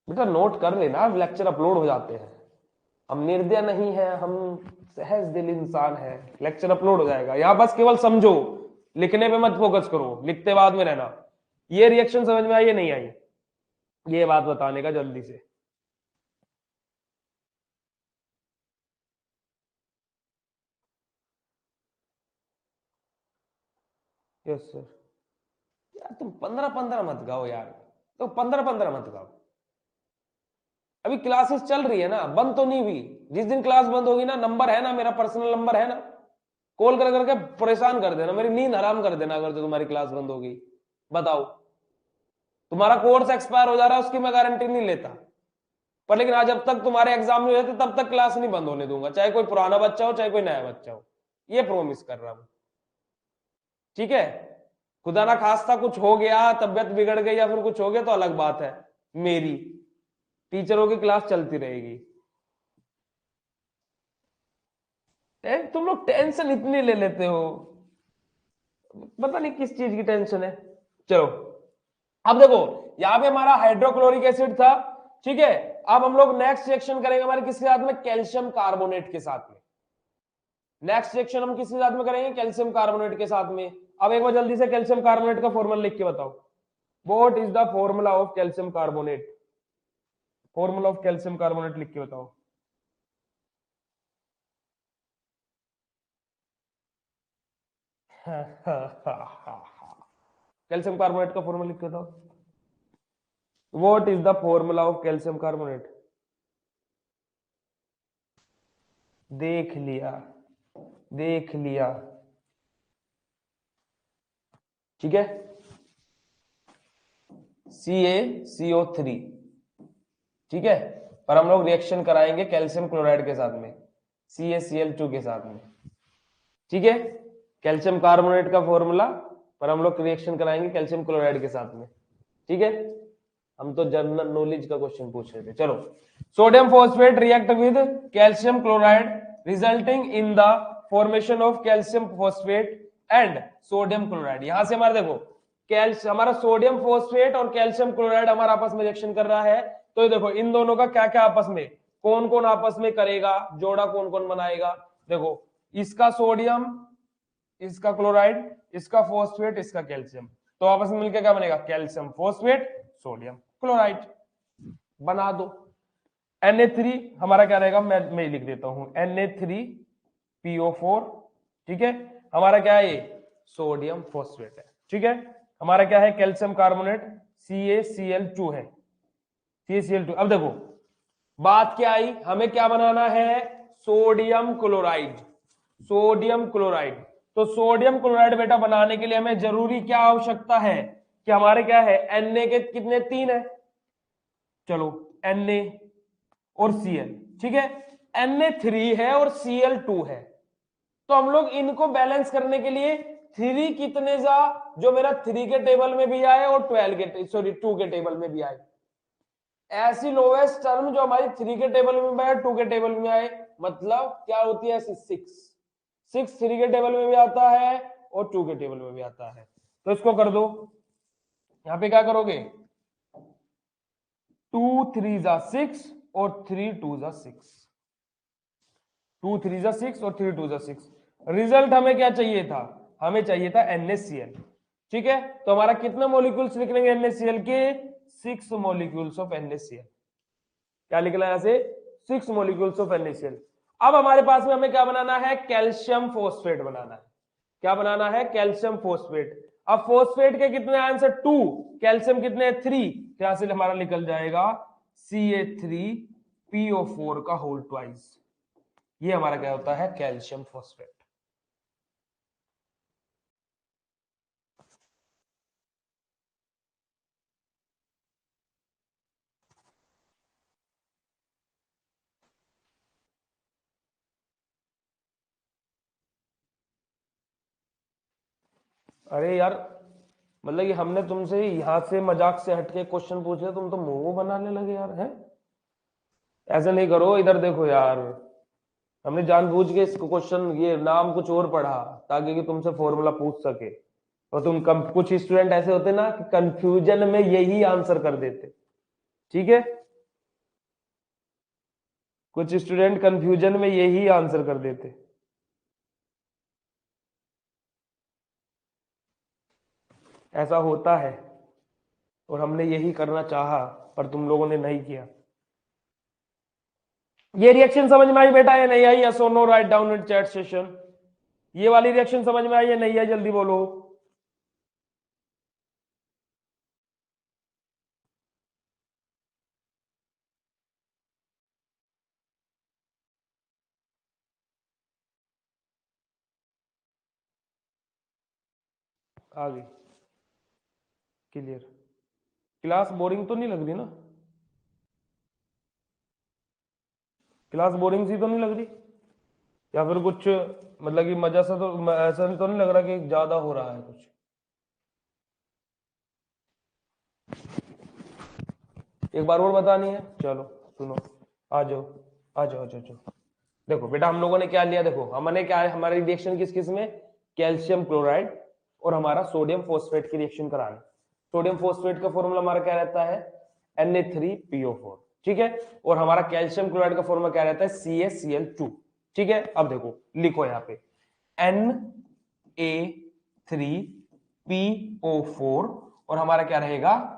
बेटा नोट कर लेना, लेक्चर अपलोड हो जाते हैं, हम निर्दय नहीं है, हम सहज दिल इंसान है। लेक्चर अपलोड हो जाएगा, यहां बस केवल समझो, लिखने पे मत फोकस करो, लिखते बाद में रहना। ये रिएक्शन समझ में आई या नहीं आई, ये बात बताने का जल्दी से। Yes sir. यार तुम 15-15 मत गाओ यार, तो 15-15 मत गाओ। अभी क्लासेस चल रही है ना, बंद तो नहीं हुई। जिस दिन क्लास बंद होगी ना, नंबर है ना, मेरा पर्सनल नंबर है ना, कॉल कर करके परेशान कर देना, मेरी नींद हराम कर देना अगर तो तुम्हारी क्लास बंद होगी। बताओ, तुम्हारा कोर्स एक्सपायर हो जा रहा है उसकी मैं गारंटी नहीं लेता, पर लेकिन आज जब तक तुम्हारे एग्जाम नहीं होते तब तक क्लास नहीं बंद होने दूंगा, चाहे कोई पुराना बच्चा हो चाहे कोई नया बच्चा हो, ये प्रोमिस कर रहा हूं। ठीक है, खुदा ना खास्ता कुछ हो गया, तबियत बिगड़ गई या फिर कुछ हो गया तो अलग बात है मेरी, टीचरों की क्लास चलती रहेगी। तुम लोग टेंशन इतनी ले लेते हो, पता नहीं किस चीज की टेंशन है। चलो अब देखो, यहां पे हमारा हाइड्रोक्लोरिक एसिड था, ठीक है। अब हम लोग नेक्स्ट रिएक्शन करेंगे हमारे किसके साथ में, कैल्शियम कार्बोनेट के साथ में। नेक्स्ट रिएक्शन हम किसके साथ में करेंगे, कैल्शियम कार्बोनेट के साथ में। अब एक बार जल्दी से कैल्शियम कार्बोनेट का फॉर्मूला लिख के बताओ, what is the formula of calcium carbonate, formula of calcium carbonate लिख के बताओ। कैल्शियम कार्बोनेट का फॉर्मूला लिख के बताओ, what is the formula of calcium carbonate. देख लिया, देख लिया, ठीक है। CaCO3, ठीक है। पर हम लोग रिएक्शन कराएंगे कैल्शियम क्लोराइड के साथ में, CaCl2 के साथ में, ठीक है। कैल्शियम कार्बोनेट का फॉर्मूला, पर हम लोग रिएक्शन कराएंगे कैल्शियम क्लोराइड के साथ में, ठीक है। हम तो जनरल नॉलेज का क्वेश्चन पूछ रहे थे। चलो, sodium phosphate react with calcium chloride resulting in the formation of calcium phosphate and sodium chloride. यहां से हमारा देखो, कैल्शियम हमारा सोडियम फॉस्फेट और कैल्शियम क्लोराइड हमारा आपस में रिएक्शन कर रहा है, तो ये देखो इन दोनों का क्या क्या आपस में, कौन कौन आपस में करेगा, जोड़ा कौन कौन बनाएगा। देखो, इसका सोडियम, इसका क्लोराइड, इसका फॉस्फेट, इसका कैल्शियम, तो आपस में मिलकर क्या बनेगा, कैल्शियम फॉस्फेट सोडियम क्लोराइड बना दो। Na3 हमारा क्या रहेगा, मैं लिख देता हूं, Na3PO4, ठीक है। हमारा क्या है, ये सोडियम फॉस्फेट है, ठीक है। हमारा क्या है, कैल्शियम कार्बोनेट CaCl2 है, CaCl2। अब देखो बात क्या आई, हमें क्या बनाना है, सोडियम क्लोराइड, सोडियम क्लोराइड। तो सोडियम क्लोराइड बेटा बनाने के लिए हमें जरूरी क्या आवश्यकता है, कि हमारे क्या है, Na के कितने, 3 है, चलो Na और Cl, ठीक है। Na3 है और Cl2 है, तो हम लोग इनको बैलेंस करने के लिए 3 कितने जा, जो मेरा 3 के टेबल में भी आए और 12 के, सॉरी 2 के टेबल में भी आए, ऐसी लोवेस्ट टर्म जो हमारी 3 के टेबल में भी आए 2 के टेबल में आए, मतलब क्या होती है, 6 3 के टेबल में भी आता है और 2 के टेबल में भी आता है। तो इसको कर दो, यहां पे क्या करोगे, 2 3 जा 6 और 3 2 जा 6, 2 3 जा 6 और 3 2 जा 6। रिजल्ट हमें क्या चाहिए था, हमें चाहिए था NaCl, ठीक है। तो हमारा कितने मॉलिक्यूल्स निकलेंगे NaCl के, 6 मॉलिक्यूल्स ऑफ NaCl। क्या निकला यहां से, 6 मॉलिक्यूल्स ऑफ NaCl। अब हमारे पास में हमें क्या बनाना है, कैल्शियम फॉस्फेट बनाना है। क्या बनाना है, कैल्शियम फॉस्फेट। अब फॉस्फेट के कितने आंसर, 2, कैल्शियम कितने, 3, यहां से हमारा निकल जाएगा CA3PO4 का होल ट्वाइस। ये हमारा क्या होता है, कैल्शियम फॉस्फेट। अरे यार, मतलब कि हमने तुमसे यहां से मजाक से हटके क्वेश्चन पूछ लिया, तुम तो मुंह बनाने लगे यार, है। ऐसा नहीं करो, इधर देखो यार, हमने जानबूझ के इसको क्वेश्चन, ये नाम कुछ और पढ़ा ताकि कि तुमसे फॉर्मूला पूछ सके, और तुम कुछ स्टूडेंट ऐसे होते ना कि कंफ्यूजन में यही आंसर कर देते, ठीक है। कुछ स्टूडेंट कंफ्यूजन में यही आंसर कर देते। ऐसा होता है, और हमने यही करना चाहा पर तुम लोगों ने नहीं किया। ये रिएक्शन समझ में आई बेटा या नहीं आई, यस और no, write down in chat session. ये वाली रिएक्शन समझ में आई या नहीं आई, जल्दी बोलो। आ गई क्लियर। क्लास बोरिंग तो नहीं लग रही ना? क्लास बोरिंग सी तो नहीं लग रही, या फिर कुछ मतलब कि मजा सा तो ऐसा तो नहीं लग रहा कि ज्यादा हो रहा है कुछ? एक बार और बतानी है, चलो सुनो, आ जाओ आ जाओ आ जाओ आ जाओ। देखो बेटा हम लोगों ने क्या लिया, देखो हमने क्या है, हमारी रिएक्शन किस किस में, कैल्शियम क्लोराइड और हमारा सोडियम फोस्फेट की रिएक्शन करानी। सोडियम फोस्फेट का फॉर्मूला हमारा क्या रहता है, Na3PO4, ठीक है। और हमारा कैल्शियम क्लोराइड का फॉर्मूला क्या रहता है, CaCl2, ठीक है। अब देखो लिखो यहाँ पे Na3PO4 और हमारा क्या रहेगा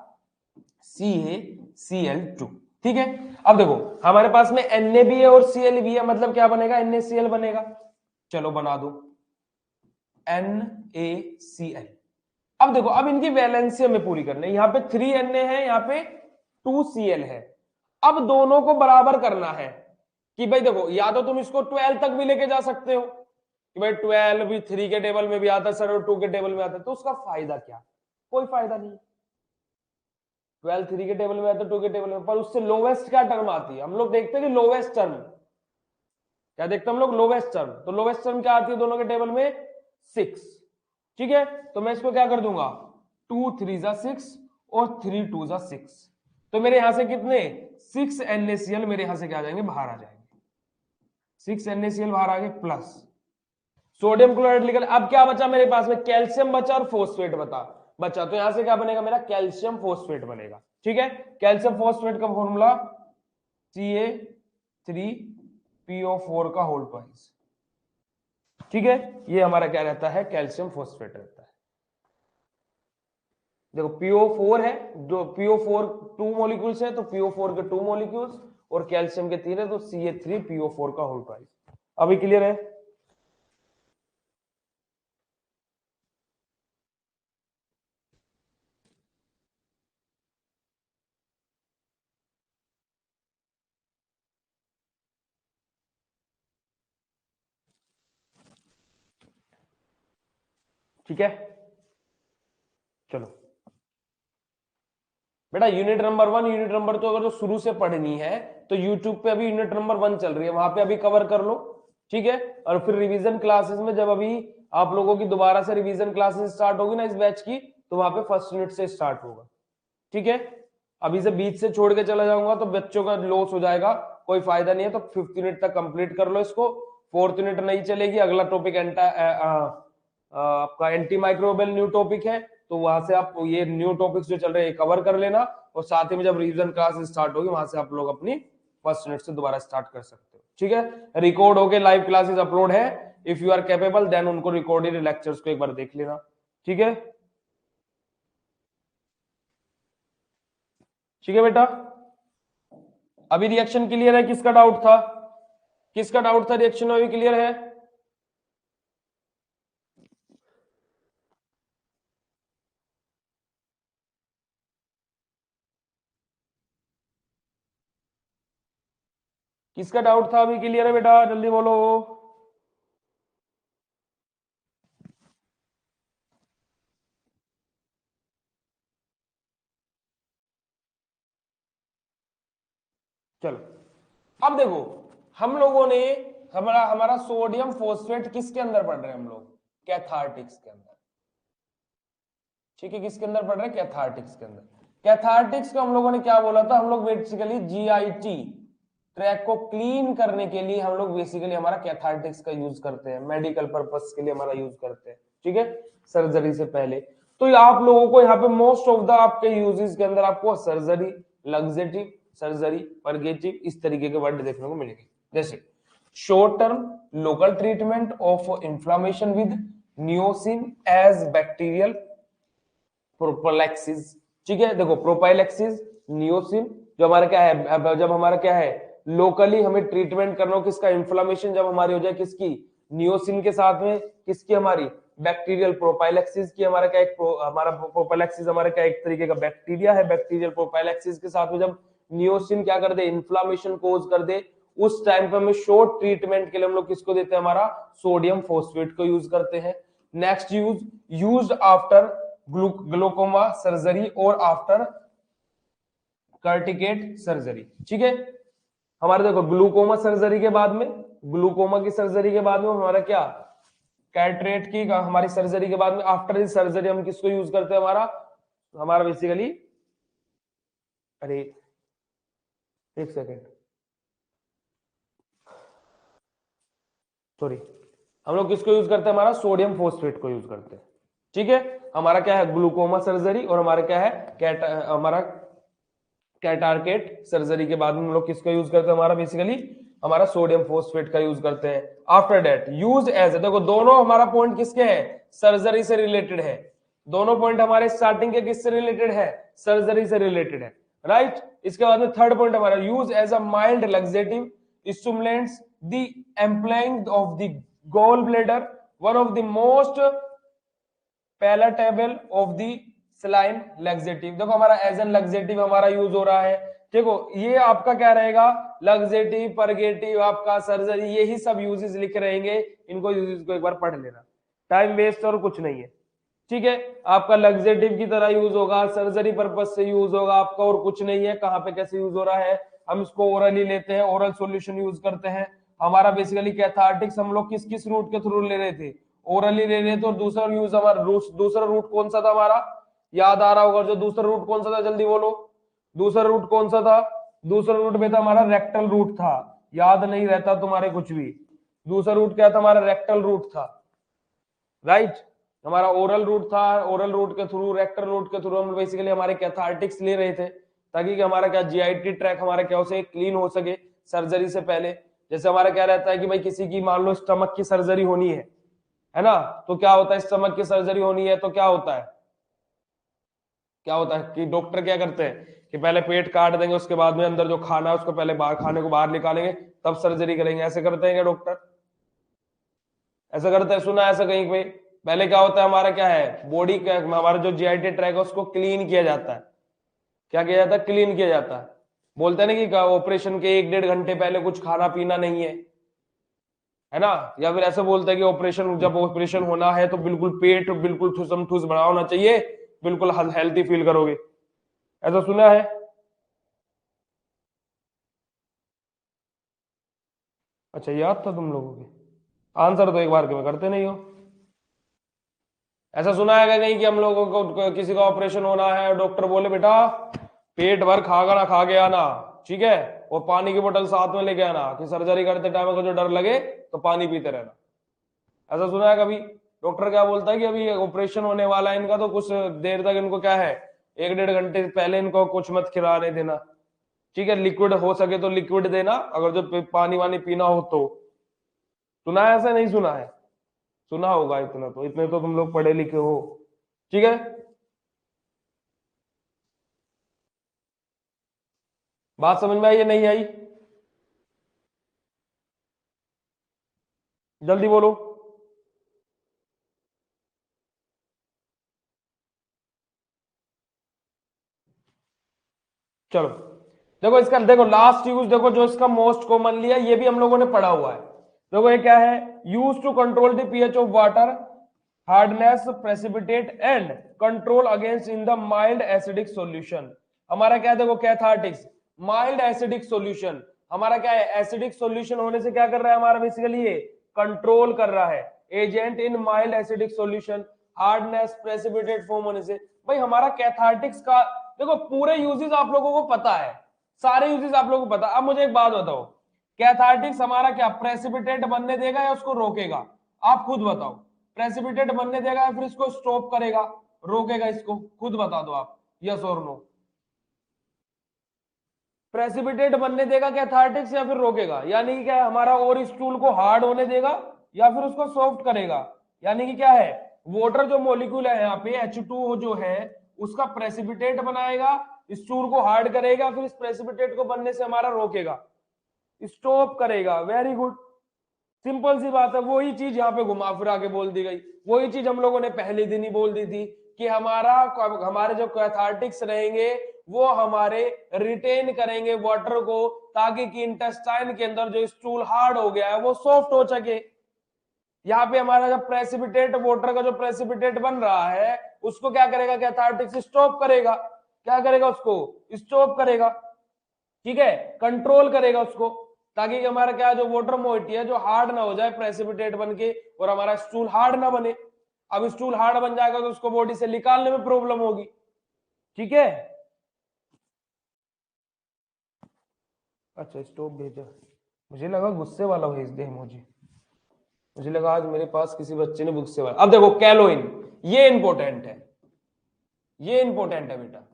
CaCl2, ठीक है। अब देखो हमारे पास में Na भी है और Cl भी है, मतलब क्या बनेगा, NaCl बनेगा। चलो बना दो NaCl। अब देखो अब इनकी वैलेंसी हमें पूरी करनी है, यहाँ पे 3Na है, यहाँ पे 2Cl है। अब दोनों को बराबर करना है कि भाई देखो या तो तुम इसको 12 तक भी लेके जा सकते हो कि भाई 12 भी 3 के टेबल में भी आता है सर और 2 के टेबल में आता है, तो उसका फायदा क्या, कोई फायदा नहीं। 12 3 के टेबल में आता है 2 के टेबल में, पर उससे लोवेस्ट क्या टर्म आती है, हम लोग देखते हैं कि लोवेस्ट टर्म क्या देखते हैं हम लोग, लोवेस्ट टर्म। तो लोवेस्ट टर्म क्या आती है दोनों के टेबल में, 6, ठीक है। तो मैं इसको क्या कर दूंगा, 2 3 जा 6 और 3 2 जा 6, तो मेरे यहां से कितने 6 NaCl मेरे यहां से क्या आ जाएंगे, बाहर आ जाएंगे, 6 NaCl बाहर आ गए, प्लस सोडियम क्लोराइड निकल। अब क्या बचा मेरे पास में, कैल्शियम बचा और फोस्फेट बचा, तो यहां से क्या बनेगा मेरा, कैल्शियम फोस्फेट बनेगा, ठीक है। कैल्शियम फोस्फेट का फॉर्मूला Ca3PO4 का होल ट्वाइस, ठीक है। ये हमारा क्या रहता है, कैल्शियम फोस्फेट रहता है। देखो PO4 है, जो PO4 2 मॉलिक्यूल्स है, तो PO4 के 2 मॉलिक्यूल्स और कैल्शियम के 3 है, तो Ca3PO4 का होल ट्वाइस। अभी क्लियर है? ठीक है चलो बेटा, यूनिट नंबर 1, यूनिट नंबर 2 अगर जो शुरू से पढ़नी है तो यूट्यूब पे अभी यूनिट नंबर 1 चल रही है, वहां पे अभी कवर कर लो, ठीक है। और फिर रिवीजन क्लासेस में जब अभी आप लोगों की दोबारा से रिवीजन क्लासेस स्टार्ट होगी ना इस बैच की, तो वहां पे फर्स्ट यूनिट से स्टार्ट होगा, ठीक है। अभी से बीच से छोड़ के चला जाऊंगा तो बच्चों का लॉस हो जाएगा, कोई फायदा नहीं है। तो 5th यूनिट तक कंप्लीट कर लो इसको, 4th यूनिट नहीं चलेगी, अगला टॉपिक आपका एंटी माइक्रोबियल न्यू टॉपिक है, तो वहां से आप ये न्यू टॉपिक्स जो चल रहे हैं कवर कर लेना, और साथ ही में जब रिवीजन क्लास स्टार्ट होगी वहां से आप लोग अपनी फर्स्ट यूनिट से दोबारा स्टार्ट कर सकते हो, ठीक है। रिकॉर्ड होके लाइव क्लासेस अपलोड है, if you are capable then उनको रिकॉर्डेड लेक्चर्स को एक बार देख लेना, ठीक है। ठीक है बेटा, अभी रिएक्शन क्लियर है? किसका डाउट था, किसका डाउट था, रिएक्शन अभी क्लियर है? किसका डाउट था अभी क्लियर है बेटा, जल्दी बोलो। चलो अब देखो, हम लोगों ने हमारा हमारा सोडियम फोस्फेट किसके अंदर पढ़ रहे हैं हम लोग, कैथार्टिक्स के अंदर, ठीक है। किसके अंदर पढ़ रहे हैं, कैथार्टिक्स के अंदर। कैथार्टिक्स को हम लोगों ने क्या बोला था, हम लोग बेसिकली GIT ट्रैक को क्लीन करने के लिए हम लोग बेसिकली हमारा कैथार्टिक्स का यूज करते हैं, मेडिकल पर्पस के लिए हमारा यूज करते हैं, ठीक है, सर्जरी से पहले। तो आप लोगों को यहाँ पे मोस्ट ऑफ द आपके यूजेस के अंदर आपको सर्जरी, लग्जेटिव सर्जरी, परगेटिव, इस तरीके के वर्ड देखने को मिलेंगे। जैसे short term local treatment of inflammation with neomycin as bacterial prophylaxis, ठीक है। देखो प्रोपाइलैक्सिस, नियोसिन, जो हमारा क्या है, जब हमारा क्या है लोकली हमें ट्रीटमेंट करना हो किसका, इंफ्लामेशन जब हमारी हो जाए किसकी, नियोसिन के साथ में किसकी, हमारी बैक्टीरियल प्रोपाइलैक्सिस की। हमारा क्या एक हमारा प्रोपाइलैक्सिस हमारा क्या एक तरीके का बैक्टीरिया है, बैक्टीरियल प्रोपाइलैक्सिस के साथ में जब नियोसिन क्या कर दे, इन्फ्लामेशन कोज कर दे, उस टाइम पे हमें शॉर्ट ट्रीटमेंट के लिए हम लोग किसको देते हैं, हमारा सोडियम फोस्फेट को यूज करते हैं। Next used after glaucoma surgery और आफ्टर कार्टिकेट सर्जरी। ठीक है, हमारे देखो ग्लूकोमा सर्जरी के बाद में, ग्लूकोमा की सर्जरी के बाद में हमारा क्या, कैटरेट की हमारी सर्जरी के बाद में, आफ्टर दिस सर्जरी हम किसको यूज करते हैं, हमारा बेसिकली, अरे एक सेकेंड, सॉरी, हम लोग किसको यूज करते हैं, हमारा सोडियम फोस्फेट को यूज करते हैं। ठीक है, हमारा क्या है ग्लूकोमा सर्जरी, और हमारा क्या है हमारा कैटारकेट सर्जरी के बाद में हम लोग किसका यूज करते हैं, हमारा बेसिकली हमारा सोडियम फोस्फेट का यूज करते हैं। आफ्टर दैट यूज एज, देखो दोनों हमारा पॉइंट किसके हैं, सर्जरी से रिलेटेड है, दोनों पॉइंट हमारे स्टार्टिंग के किससे रिलेटेड है, सर्जरी से रिलेटेड है, राइट। इसके बाद में थर्ड पॉइंट हमारा use as a mild laxative stimulants the emptying of the gall bladder, one of the most palatable of the saline laxative. देखो हमारा एज एन लग्जेटिव हमारा यूज हो रहा है। देखो ये आपका क्या रहेगा, लग्जेटिव, परगेटिव, आपका सर्जरी, यही सब यूजेस लिख रहेंगे, इनको यूजेस को एक बार पढ़ लेना, टाइम वेस्ट और कुछ नहीं है। ठीक है, आपका लग्जेटिव की तरह यूज होगा, सर्जरी पर्पज से यूज होगा आपका, और कुछ नहीं है। कहाँ पे कैसे यूज हो रहा है, हम इसको ओरली लेते हैं, ओरल सॉल्यूशन यूज करते हैं। हमारा बेसिकली कैथार्टिक्स हम लोग किस किस रूट के थ्रू ले रहे थे, ओरली ले रहे थे, और दूसरा यूज हमारा दूसरा रूट कौन सा था हमारा, याद आ रहा होगा जो दूसरा रूट कौन सा था, जल्दी बोलो, दूसरा रूट कौन सा था, दूसरा रूट में था हमारा रेक्टल रूट था, याद नहीं रहता तुम्हारे कुछ भी, दूसरा रूट क्या था हमारा, रेक्टल रूट था, राइट। हमारा ओरल रूट था, ओरल रूट के थ्रू, रेक्टल रूट के थ्रू हम बेसिकली हमारे कैथार्टिक्स ले रहे थे, ताकि कि हमारा क्या जीआईटी ट्रैक हमारा क्या हो सके, क्लीन हो सके सर्जरी से पहले। जैसे हमारा क्या रहता है कि भाई किसी की मान लो स्टमक की सर्जरी होनी है ना, तो क्या होता है, स्टमक की सर्जरी होनी है तो क्या होता है, क्या होता है कि डॉक्टर क्या करते हैं कि पहले पेट काट देंगे, उसके बाद में अंदर जो खाना है उसको पहले बाहर, खाने को बाहर निकालेंगे, तब सर्जरी करेंगे, ऐसे करते हैं क्या डॉक्टर, ऐसा करते हैं, सुना है ऐसा कहीं पे। पहले क्या होता है हमारा क्या है, बॉडी का हमारा जो जीआईटी ट्रैक है उसको क्लीन किया जाता है, क्या किया जाता है, क्लीन किया जाता है। बोलते हैं ना कि ऑपरेशन के 1-1.5 घंटे पहले कुछ खाना पीना नहीं है ना, या फिर ऐसे बोलते हैं कि ऑपरेशन, जब ऑपरेशन होना है तो बिल्कुल पेट बिल्कुल ठुसम ठुस बना होना चाहिए, बिल्कुल हेल्थी फील करोगे, ऐसा सुना है। अच्छा याद था तुम लोगों के, आंसर तो एक बार के में करते नहीं हो। ऐसा सुना है क्या कहीं कि हम लोगों को किसी का ऑपरेशन होना है, डॉक्टर बोले बेटा पेट भर खागा ना, खा के आना, ठीक है, और पानी की बोतल साथ में लेके आना, कि सर्जरी करते टाइम अगर जो डर लगे तो पानी पीते रहना। ऐसा सुना है कभी, डॉक्टर क्या बोलता है कि अभी ऑपरेशन होने वाला है इनका, तो कुछ देर तक इनको क्या है, 1-1.5 घंटे पहले इनको कुछ मत खिलाने देना, ठीक है, लिक्विड हो सके तो लिक्विड देना, अगर जो पानी वानी पीना हो तो। सुना है ऐसा, नहीं सुना है, सुना होगा इतना तो, इतने तो तुम लोग पढ़े लिखे हो, ठीक है। बात समझ में आई या नहीं आई, जल्दी बोलो। चलो देखो इसका, देखो लास्ट यूज, देखो जो इसका मोस्ट कॉमन लिया, ये भी हम लोगों ने पढ़ा हुआ है। देखो ये क्या है, use to control the pH of water, hardness precipitate and control against in the mild acidic solution. हमारा क्या है, देखो कैथार्टिक्स, माइल्ड एसिडिक सॉल्यूशन, हमारा क्या है, एसिडिक सॉल्यूशन होने से क्या कर रहा है हमारा बेसिकली, ये कंट्रोल कर रहा है, agent in mild acidic solution, hardness precipitate form होने से। भाई हमारा कैथार्टिक्स का देखो पूरे यूजेस आप लोगों को पता है, सारे यूजेस आप लोगों को पता। अब मुझे एक बात बताओ, कैथार्टिक्स हमारा क्या प्रेसिपिटेट बनने देगा या उसको रोकेगा, आप खुद बताओ, प्रेसिपिटेट बनने देगा या फिर इसको स्टॉप करेगा, रोकेगा इसको, खुद बता दो आप, यस और नो। प्रेसिपिटेट बनने देगा कैथार्टिक्स या फिर रोकेगा, यानी कि क्या है हमारा, और स्टूल को हार्ड होने देगा या फिर उसको सॉफ्ट करेगा, यानी कि क्या है, वाटर जो मॉलिक्यूल है यहाँ पे H2O जो है उसका प्रेसिपिटेट बनाएगा, स्टूल को हार्ड करेगा, फिर इस प्रेसिपिटेट को बनने से हमारा रोकेगा, स्टॉप करेगा। वेरी गुड, सिंपल सी बात है, वही चीज यहाँ पे घुमा फिरा के बोल दी गई, वही चीज हम लोगों ने पहले दिन ही बोल दी थी कि हमारे जो कैथार्टिक्स रहेंगे वो हमारे रिटेन करेंगे वाटर को, ताकि कि इंटेस्टाइन के अंदर जो स्टूल हार्ड हो गया है वो सॉफ्ट हो सके। यहाँ पे हमारा जब प्रेसिपिटेट वाटर का जो प्रेसिपिटेट बन रहा है उसको क्या करेगा, कैथार्टिक्स स्टॉप करेगा। क्या करेगा, उसको स्टॉप करेगा, ठीक है, कंट्रोल करेगा उसको, ताकि हमारा क्या जो वाटर मोइटी है जो हार्ड ना हो जाए प्रेसिपिटेट बन के और हमारा स्टूल हार्ड ना बने। अब स्टूल हार्ड बन जाएगा तो उसको बॉडी से निकालने में प्रॉब्लम होगी, ठीक है। अच्छा स्टॉप भेजा, मुझे लगा गुस्से वाला भेज दे इमोजी, मुझे लगा आज मेरे पास किसी बच्चे ने गुस्से वाला। अब देखो कैलोइन, ये इंपॉर्टेंट है, ये इंपॉर्टेंट है बेटा,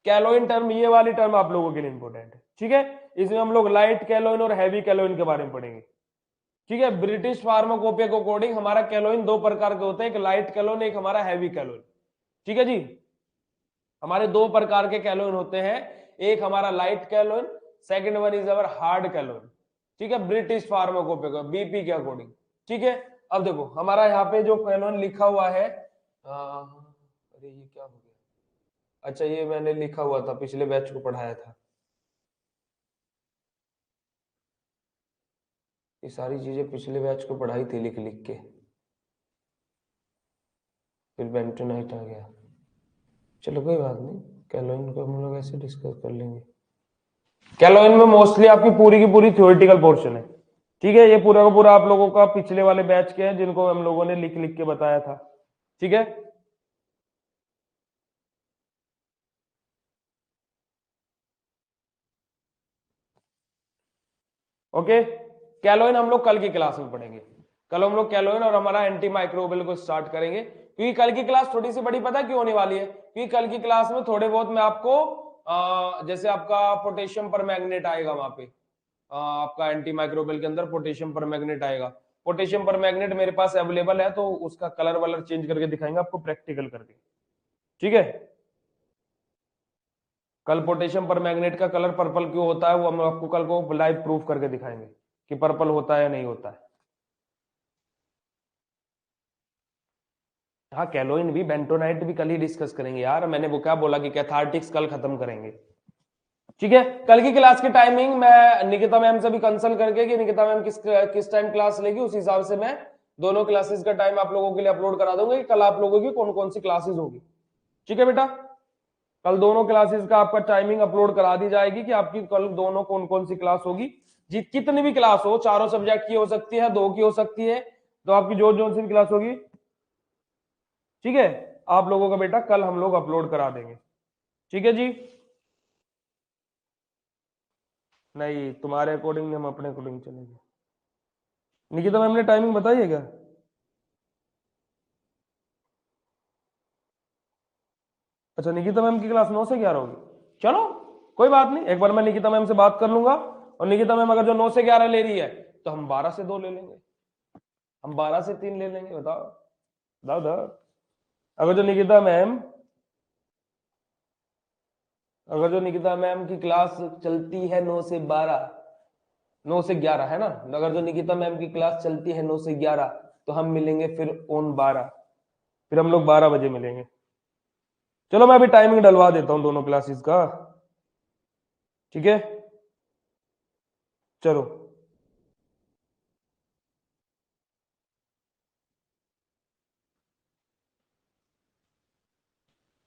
कैलोइन टर्म, ये वाली टर्म आप लोगों के लिए इंपॉर्टेंट है, ठीक है। इसमें हम लोग लाइट कैलोइन और हैवी कैलोइन के बारे में पढ़ेंगे, ठीक है। ब्रिटिश फार्माकोपिया के अकॉर्डिंग हमारा कैलोइन दो प्रकार के होते हैं, एक लाइट कैलोइन, एक हमारा हैवी कैलोइन, ठीक है जी। हमारे दो प्रकार के कैलोइन होते हैं, एक हमारा light kaolin, second one is our hard kaolin, ठीक है, ब्रिटिश फार्माकोपिया बीपी के अकॉर्डिंग, ठीक है। अब देखो हमारा यहाँ पे जो कैलोइन लिखा हुआ है, अरे ये क्या हो गया, अच्छा ये मैंने लिखा हुआ था, पिछले बैच को पढ़ाया था, ये सारी चीजें पिछले बैच को पढ़ाई थी लिख लिख के, फिर बेंटोनाइट आ गया, चलो कोई बात नहीं, कैलोइन को हम लोग ऐसे डिस्कस कर लेंगे। कैलोइन में मोस्टली आपकी पूरी की पूरी थ्योरेटिकल पोर्शन है, ठीक है। ये पूरा का पूरा आप लोगों का पिछले वाले बैच के हैं जिनको हम लोगों ने लिख लिख के बताया था, ठीक है। ओके, कैलोइन हम लोग कल की क्लास में पढ़ेंगे, कल हम लोग कैलोइन और हमारा एंटी माइक्रोबियल को स्टार्ट करेंगे, क्योंकि कल की क्लास थोड़ी सी बड़ी, पता क्यों होने वाली है, क्योंकि कल की क्लास में थोड़े बहुत मैं आपको जैसे आपका पोटेशियम पर मैग्नेट आएगा वहां पे, आपका एंटी माइक्रोबियल के अंदर पोटेशियम पर मैग्नेट आएगा, पोटेशियम पर मैग्नेट मेरे पास अवेलेबल है, तो उसका कलर वलर चेंज करके दिखाएंगे आपको प्रैक्टिकल करके, ठीक है। कल पोटेशियम पर मैग्नेट का कलर पर्पल क्यों होता है वो हम आपको कल को लाइव प्रूफ करके दिखाएंगे कि पर्पल होता है या नहीं होता है। हाँ कैलोइन भी, बेंटोनाइट भी कल ही डिस्कस करेंगे यार, मैंने वो क्या बोला कि कैथार्टिक्स कल खत्म करेंगे, ठीक है। कल की क्लास की टाइमिंग मैं निकिता मैम से भी कंसल्ट करके कि निकिता मैम किस टाइम क्लास लेगी, उस हिसाब से मैं दोनों क्लासेस का टाइम आप लोगों के लिए अपलोड करा दूंगा कि कल आप लोगों की कौन कौन सी क्लासेस होगी, ठीक है बेटा। कल दोनों क्लासेस का आपका टाइमिंग अपलोड करा दी जाएगी कि आपकी कल दोनों कौन कौन सी क्लास होगी, कितनी भी क्लास हो, चारों सब्जेक्ट की हो सकती है, दो की हो सकती है, तो आपकी जो जो सी भी क्लास होगी, ठीक है, आप लोगों का बेटा कल हम लोग अपलोड करा देंगे, ठीक है जी। नहीं तुम्हारे अकॉर्डिंग हम अपने अकॉर्डिंग चलेंगे। निकिता मैम ने टाइमिंग बताई है क्या? अच्छा निकिता मैम की क्लास 9 से 11 होगी, चलो कोई बात नहीं, एक बार मैं निकिता मैम से बात कर लूंगा, और निकिता मैम अगर जो 9 से 11 ले रही है तो हम 12 से 2 ले लेंगे, हम 12 से 3 ले लेंगे, बताओ बताओ बताओ। अगर जो निकिता मैम, अगर जो निकिता मैम की क्लास चलती है 9 से 12, 9 से 11 है ना, अगर जो निकिता मैम की क्लास चलती है 9 से 11 तो हम मिलेंगे फिर ऑन 12, फिर हम लोग 12 बजे मिलेंगे। चलो मैं अभी टाइमिंग डलवा देता हूँ दोनों क्लासेस का, ठीक है, चलो।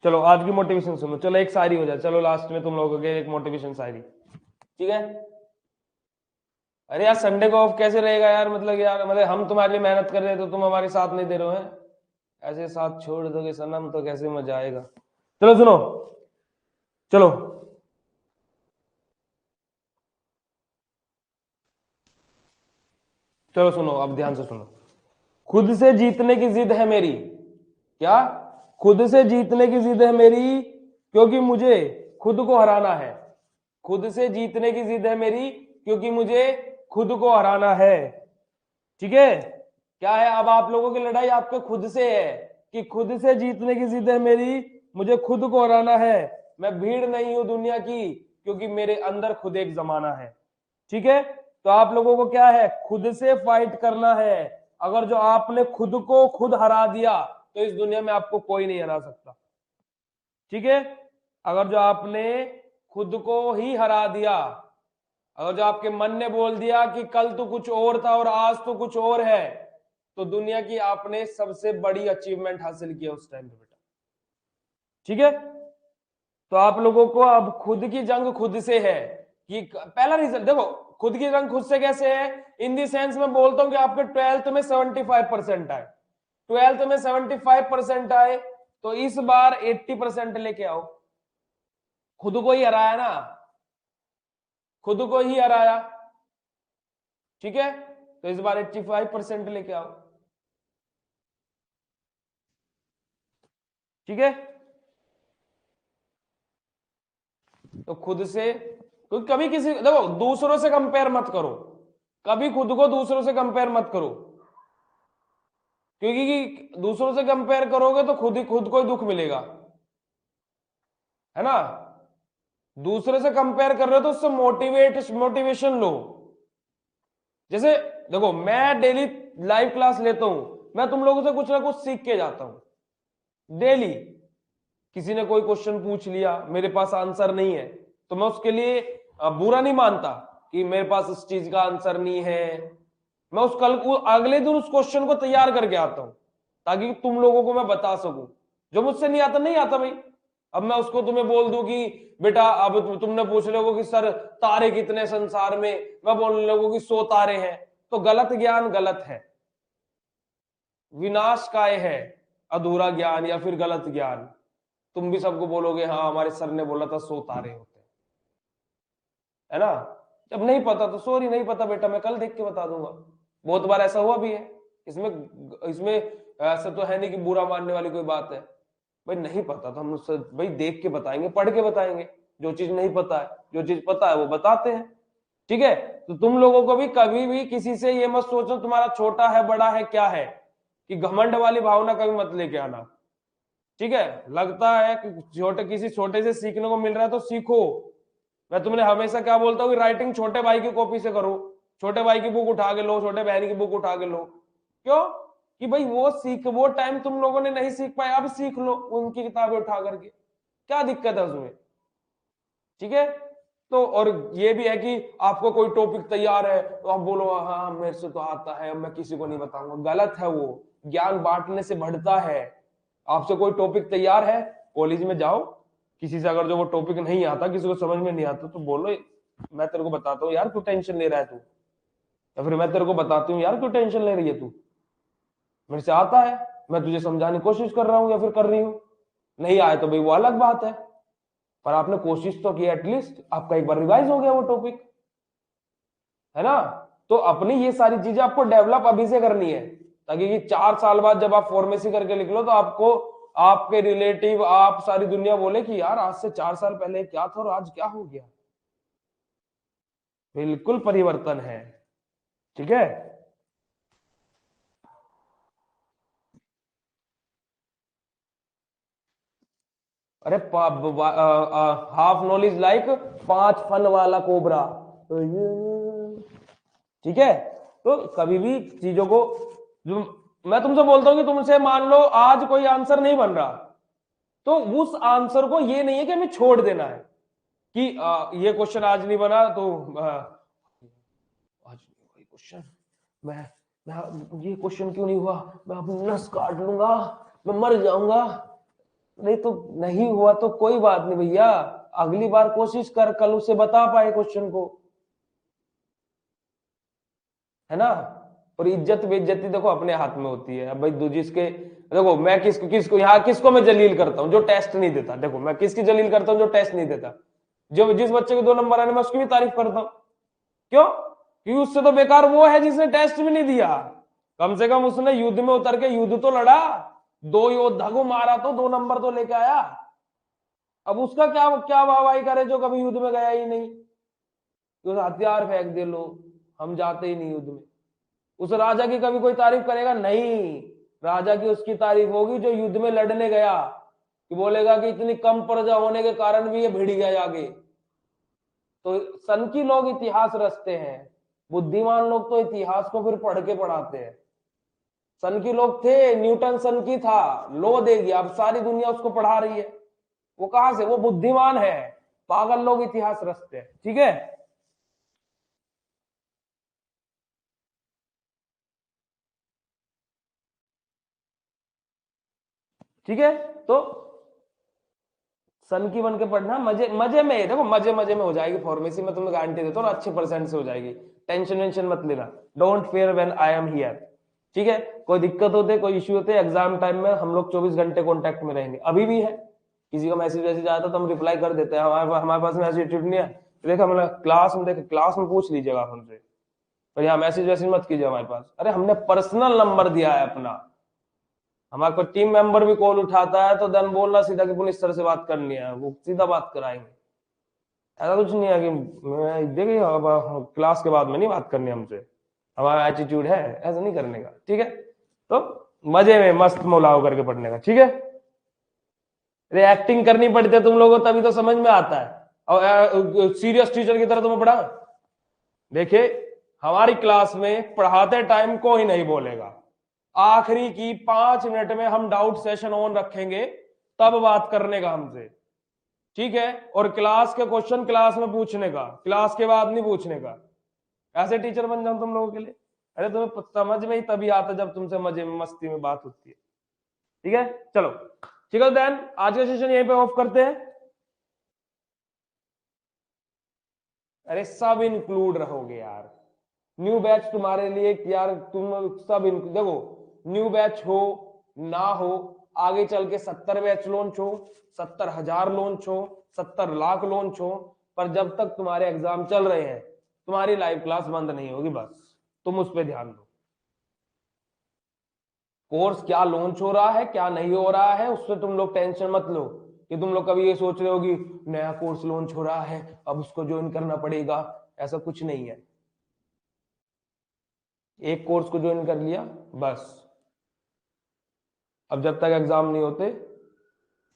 चलो आज की मोटिवेशन सुनो, चलो एक शायरी हो जाए, चलो लास्ट में तुम लोगों के एक मोटिवेशन शायरी, ठीक है। अरे यार संडे को ऑफ कैसे रहेगा यार, मतलब यार मतलब हम तुम्हारे लिए मेहनत कर रहे हैं तो तुम हमारे साथ नहीं दे रहे हो हैं, ऐसे साथ छोड़ दोगे सनम तो कैसे मजा आएगा। चलो सुनो, चलो चलो सुनो, अब ध्यान से सुनो। खुद से जीतने की जिद है मेरी, क्या? खुद से जीतने की जिद है मेरी, क्योंकि मुझे खुद को हराना है। खुद से जीतने की जिद है मेरी, क्योंकि मुझे खुद को हराना है, ठीक है। क्या है, अब आप लोगों की लड़ाई आपके खुद से है कि खुद से जीतने की जिद है मेरी, मुझे खुद को हराना है, मैं भीड़ नहीं हूं दुनिया की, क्योंकि मेरे अंदर खुद एक जमाना है, ठीक है। तो आप लोगों को क्या है, खुद से फाइट करना है। अगर जो आपने खुद को खुद हरा दिया तो इस दुनिया में आपको कोई नहीं हरा सकता, ठीक है। अगर जो आपने खुद को ही हरा दिया, अगर जो आपके मन ने बोल दिया कि कल तो कुछ और था और आज तो कुछ और है, तो दुनिया की आपने सबसे बड़ी अचीवमेंट हासिल किया उस टाइम पे बेटा। ठीक है, तो आप लोगों को अब खुद की जंग खुद से है कि पहला रीजन देखो, खुद की जंग खुद से कैसे है, इन दी सेंस में बोलता हूं कि आपके 12th में 75% आए, 12th में 75% आए, तो इस बार 80% लेके आओ। खुद को ही हराया ना, खुद को ही हराया। ठीक है, तो इस बार 85% लेके आओ। ठीक है, तो खुद से, क्योंकि कभी किसी देखो दूसरों से कंपेयर मत करो, कभी खुद को दूसरों से कंपेयर मत करो, क्योंकि दूसरों से कंपेयर करोगे तो खुद को ही दुख मिलेगा, है ना। दूसरे से कंपेयर कर रहे हो तो उससे मोटिवेशन लो। जैसे देखो मैं डेली लाइव क्लास लेता हूं, मैं तुम लोगों से कुछ ना कुछ सीख के जाता हूं डेली। किसी ने कोई क्वेश्चन पूछ लिया, मेरे पास आंसर नहीं है, तो मैं उसके लिए बुरा नहीं मानता कि मेरे पास इस चीज का आंसर नहीं है। मैं उस कल को अगले दिन उस क्वेश्चन को तैयार करके आता हूं, ताकि तुम लोगों को मैं बता सकूं। जो मुझसे नहीं आता नहीं आता भाई, अब मैं उसको तुम्हें बोल दूं कि बेटा अब तुमने पूछ रहे हो कि सर तारे कितने संसार में, मैं बोलने लगूं कि 100 तारे हैं, तो गलत ज्ञान गलत है, विनाशकाय है अधूरा ज्ञान या फिर गलत ज्ञान। तुम भी सबको बोलोगे हाँ हमारे सर ने बोला था 100 तारे होते हैं, है ना। जब नहीं पता तो सॉरी नहीं पता बेटा, मैं कल देख के बता दूंगा। बहुत बार ऐसा हुआ भी है, इसमें इसमें ऐसा तो है नहीं कि बुरा मानने वाली कोई बात है। भाई नहीं पता तो हम उससे भाई देख के बताएंगे, पढ़ के बताएंगे। जो चीज नहीं पता है, जो चीज पता है वो बताते हैं। ठीक है, तो तुम लोगों को भी कभी भी किसी से ये मत सोचो तुम्हारा छोटा है बड़ा है क्या है, कि घमंड वाली भावना कभी मत लेके आना। ठीक है, लगता है कि किसी छोटे से सीखने को मिल रहा है तो सीखो। मैं तुमने हमेशा क्या बोलता हूँ कि राइटिंग छोटे भाई की कॉपी से करो, छोटे भाई की बुक उठा के लो, छोटे बहन की बुक उठा के लो। क्यों? कि भाई वो टाइम तुम लोगों ने नहीं सीख पाए, अब सीख लो उनकी किताबें उठा करके, क्या दिक्कत है उसमें। ठीक है, तो और ये भी है कि आपको कोई टॉपिक तैयार है तो आप बोलो हाँ मेरे से तो आता है, मैं किसी को नहीं बताऊंगा, गलत है वो। ज्ञान बांटने से बढ़ता है। आपसे कोई टॉपिक तैयार है, कॉलेज में जाओ, किसी से अगर जो वो टॉपिक नहीं आता, किसी को समझ में नहीं आता, तो बोलो मैं तेरे को बताता हूँ यार, क्यों टेंशन ले रहा है तू, या फिर मैं तेरे को बताती हूँ यार क्यों टेंशन ले रही है तू, मेरे से आता है, मैं तुझे समझाने की कोशिश कर रहा हूँ या फिर कर रही हूँ। नहीं आए तो भाई वो अलग बात है, पर आपने कोशिश तो की, एटलीस्ट आपका एक बार रिवाइज हो गया वो टॉपिक, है ना। तो अपनी ये सारी चीजें आपको डेवलप अभी से करनी है, ताकि कि 4 साल बाद जब आप फार्मेसी करके निकलो तो आपको आपके रिलेटिव आप सारी दुनिया बोले कि यार आज से 4 साल पहले क्या था और आज क्या हो गया। बिल्कुल परिवर्तन है। ठीक है, अरे हाफ नॉलेज लाइक 5 फन वाला कोबरा। ठीक है, तो कभी भी चीजों को जो मैं तुमसे बोलता हूं कि तुमसे मान लो आज कोई आंसर नहीं बन रहा, तो उस आंसर को ये नहीं है कि हमें छोड़ देना है कि ये क्वेश्चन आज नहीं बना तो आज नहीं क्वेश्चन, मैं ये क्वेश्चन क्यों नहीं हुआ, मैं अपनी नस काट लूंगा, मैं मर जाऊंगा। नहीं तो नहीं हुआ तो कोई बात नहीं भैया, अगली बार कोशिश कर, कल उसे बता पाए क्वेश्चन को, है ना। और इज्जत बेइज्जती देखो अपने हाथ में होती है। अब भाई जिसके देखो मैं किसको किसको यहाँ किसको मैं जलील करता हूँ, जो टेस्ट नहीं देता। देखो मैं किसकी जलील करता हूँ, जो टेस्ट नहीं देता। जो जिस बच्चे के 2 नंबर आने मैं उसकी भी तारीफ करता हूँ। क्यों? क्योंकि उससे तो बेकार वो है जिसने टेस्ट भी नहीं दिया। कम से कम उसने युद्ध में उतर के युद्ध तो लड़ा, 2 योद्धा को मारा, तो 2 नंबर तो लेके आया। अब उसका क्या क्या वाहवाही करे जो कभी युद्ध में गया ही नहीं, तो हथियार फेंक दे लो, हम जाते ही नहीं युद्ध में। उस राजा की कभी कोई तारीफ करेगा नहीं, राजा की उसकी तारीफ होगी जो युद्ध में लड़ने गया, कि बोलेगा कि इतनी कम प्रजा होने के कारण भी ये भिड़ गया आगे। तो सनकी लोग इतिहास रचते हैं, बुद्धिमान लोग तो इतिहास को फिर पढ़ के पढ़ाते हैं। सनकी लोग थे, न्यूटन सनकी था, लो दे गया, अब सारी दुनिया उसको पढ़ा रही है। वो कहां से, वो बुद्धिमान है। पागल लोग इतिहास रचते हैं। ठीक है, ठीक है, तो सन की बन के पढ़ना, मजे मजे में, देखो मजे मजे में हो जाएगी फार्मेसी में, तुम्हें गारंटी देता हूँ, अच्छे परसेंट से हो जाएगी, टेंशन वेंशन मत लेना, don't fair when I am here. ठीक है, कोई दिक्कत होते, कोई इश्यू होते, एग्जाम टाइम में हम लोग 24 घंटे कॉन्टेक्ट में रहेंगे, अभी भी है, किसी का मैसेज वैसेज आया तो हम रिप्लाई कर देते हैं, हमारे पास में ऐसी एटीट्यूड नहीं है। देखो मतलब क्लास में पूछ लीजिएगा आप हमसे, पर यहाँ मैसेज वैसेज मत कीजिए हमारे पास, अरे हमने पर्सनल नंबर दिया है अपना, हमारा कोई टीम मेंबर भी कॉल उठाता है तो देन बोलना सीधा कि पुलिस सर से बात करनी है, वो सीधा बात कराएंगे, ऐसा कुछ नहीं है कि देखिए अब क्लास के बाद में नहीं बात करनी हमसे, हमारा एटीट्यूड है ऐसा नहीं करने का। ठीक है, तो मजे में मस्त मौलाओ करके पढ़ने का। ठीक है, रिएक्टिंग करनी पड़ती है तुम लोगों को, तभी तो समझ में आता है, और सीरियस टीचर की तरह तुम्हें पढ़ा। देखिए हमारी क्लास में पढ़ाते टाइम कोई नहीं बोलेगा, आखिरी की 5 मिनट में हम डाउट सेशन ऑन रखेंगे, तब बात करने का हमसे। ठीक है, और क्लास के क्वेश्चन क्लास में पूछने का, क्लास के बाद नहीं पूछने का। ऐसे टीचर बन जाऊं तुम लोगों के लिए, अरे तुम्हें समझ में ही तभी आता जब तुमसे मजे में मस्ती में बात होती है। ठीक है, चलो ठीक है, देन आज का सेशन यहीं पे ऑफ करते हैं। अरे सब इंक्लूड रहोगे यार, न्यू बैच तुम्हारे लिए यार, तुम सब देखो, न्यू बैच हो ना हो, आगे चल के 70 बैच लॉन्च हो, 70,000 लॉन्च हो, 70 लाख लॉन्च हो, पर जब तक तुम्हारे एग्जाम चल रहे हैं तुम्हारी लाइव क्लास बंद नहीं होगी, बस तुम उस पर ध्यान दो। कोर्स क्या लॉन्च हो रहा है क्या नहीं हो रहा है उससे तुम लोग टेंशन मत लो, कि तुम लोग कभी ये सोच रहे हो कि नया कोर्स लॉन्च हो रहा है अब उसको ज्वाइन करना पड़ेगा, ऐसा कुछ नहीं है। एक कोर्स को ज्वाइन कर लिया बस, अब जब तक एग्जाम नहीं होते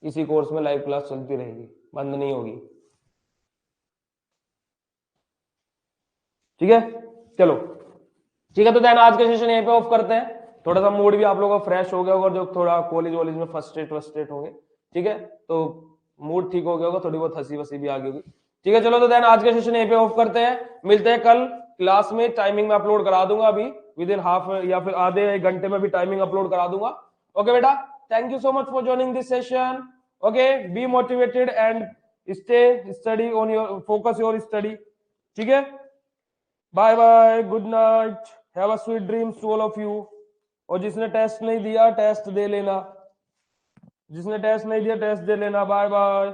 इसी कोर्स में लाइव क्लास चलती रहेगी, बंद नहीं होगी। ठीक है, चलो ठीक है, तो देन आज का सेशन यहीं पे ऑफ करते हैं। थोड़ा सा मूड भी आप लोगों का फ्रेश हो गया होगा, जो थोड़ा कॉलेज वॉलेज में फर्स्ट्रेट होंगे। ठीक है, तो मूड ठीक हो गया होगा, थोड़ी बहुत हंसी वसी भी आ गई होगी। ठीक है, चलो तो देन आज का सेशन यहीं पे ऑफ करते हैं, मिलते हैं कल क्लास में, टाइमिंग में अपलोड करा दूंगा अभी विद इन हाफ या फिर आधे 1 घंटे में भी टाइमिंग अपलोड करा दूंगा। ओके बेटा, thank you so much for joining this session. Okay, be motivated and stay study on your, focus your study. ठीक है, bye bye, good night, have a sweet dreams to all of you. और जिसने टेस्ट नहीं दिया टेस्ट दे लेना, जिसने टेस्ट नहीं दिया टेस्ट दे लेना। Bye bye.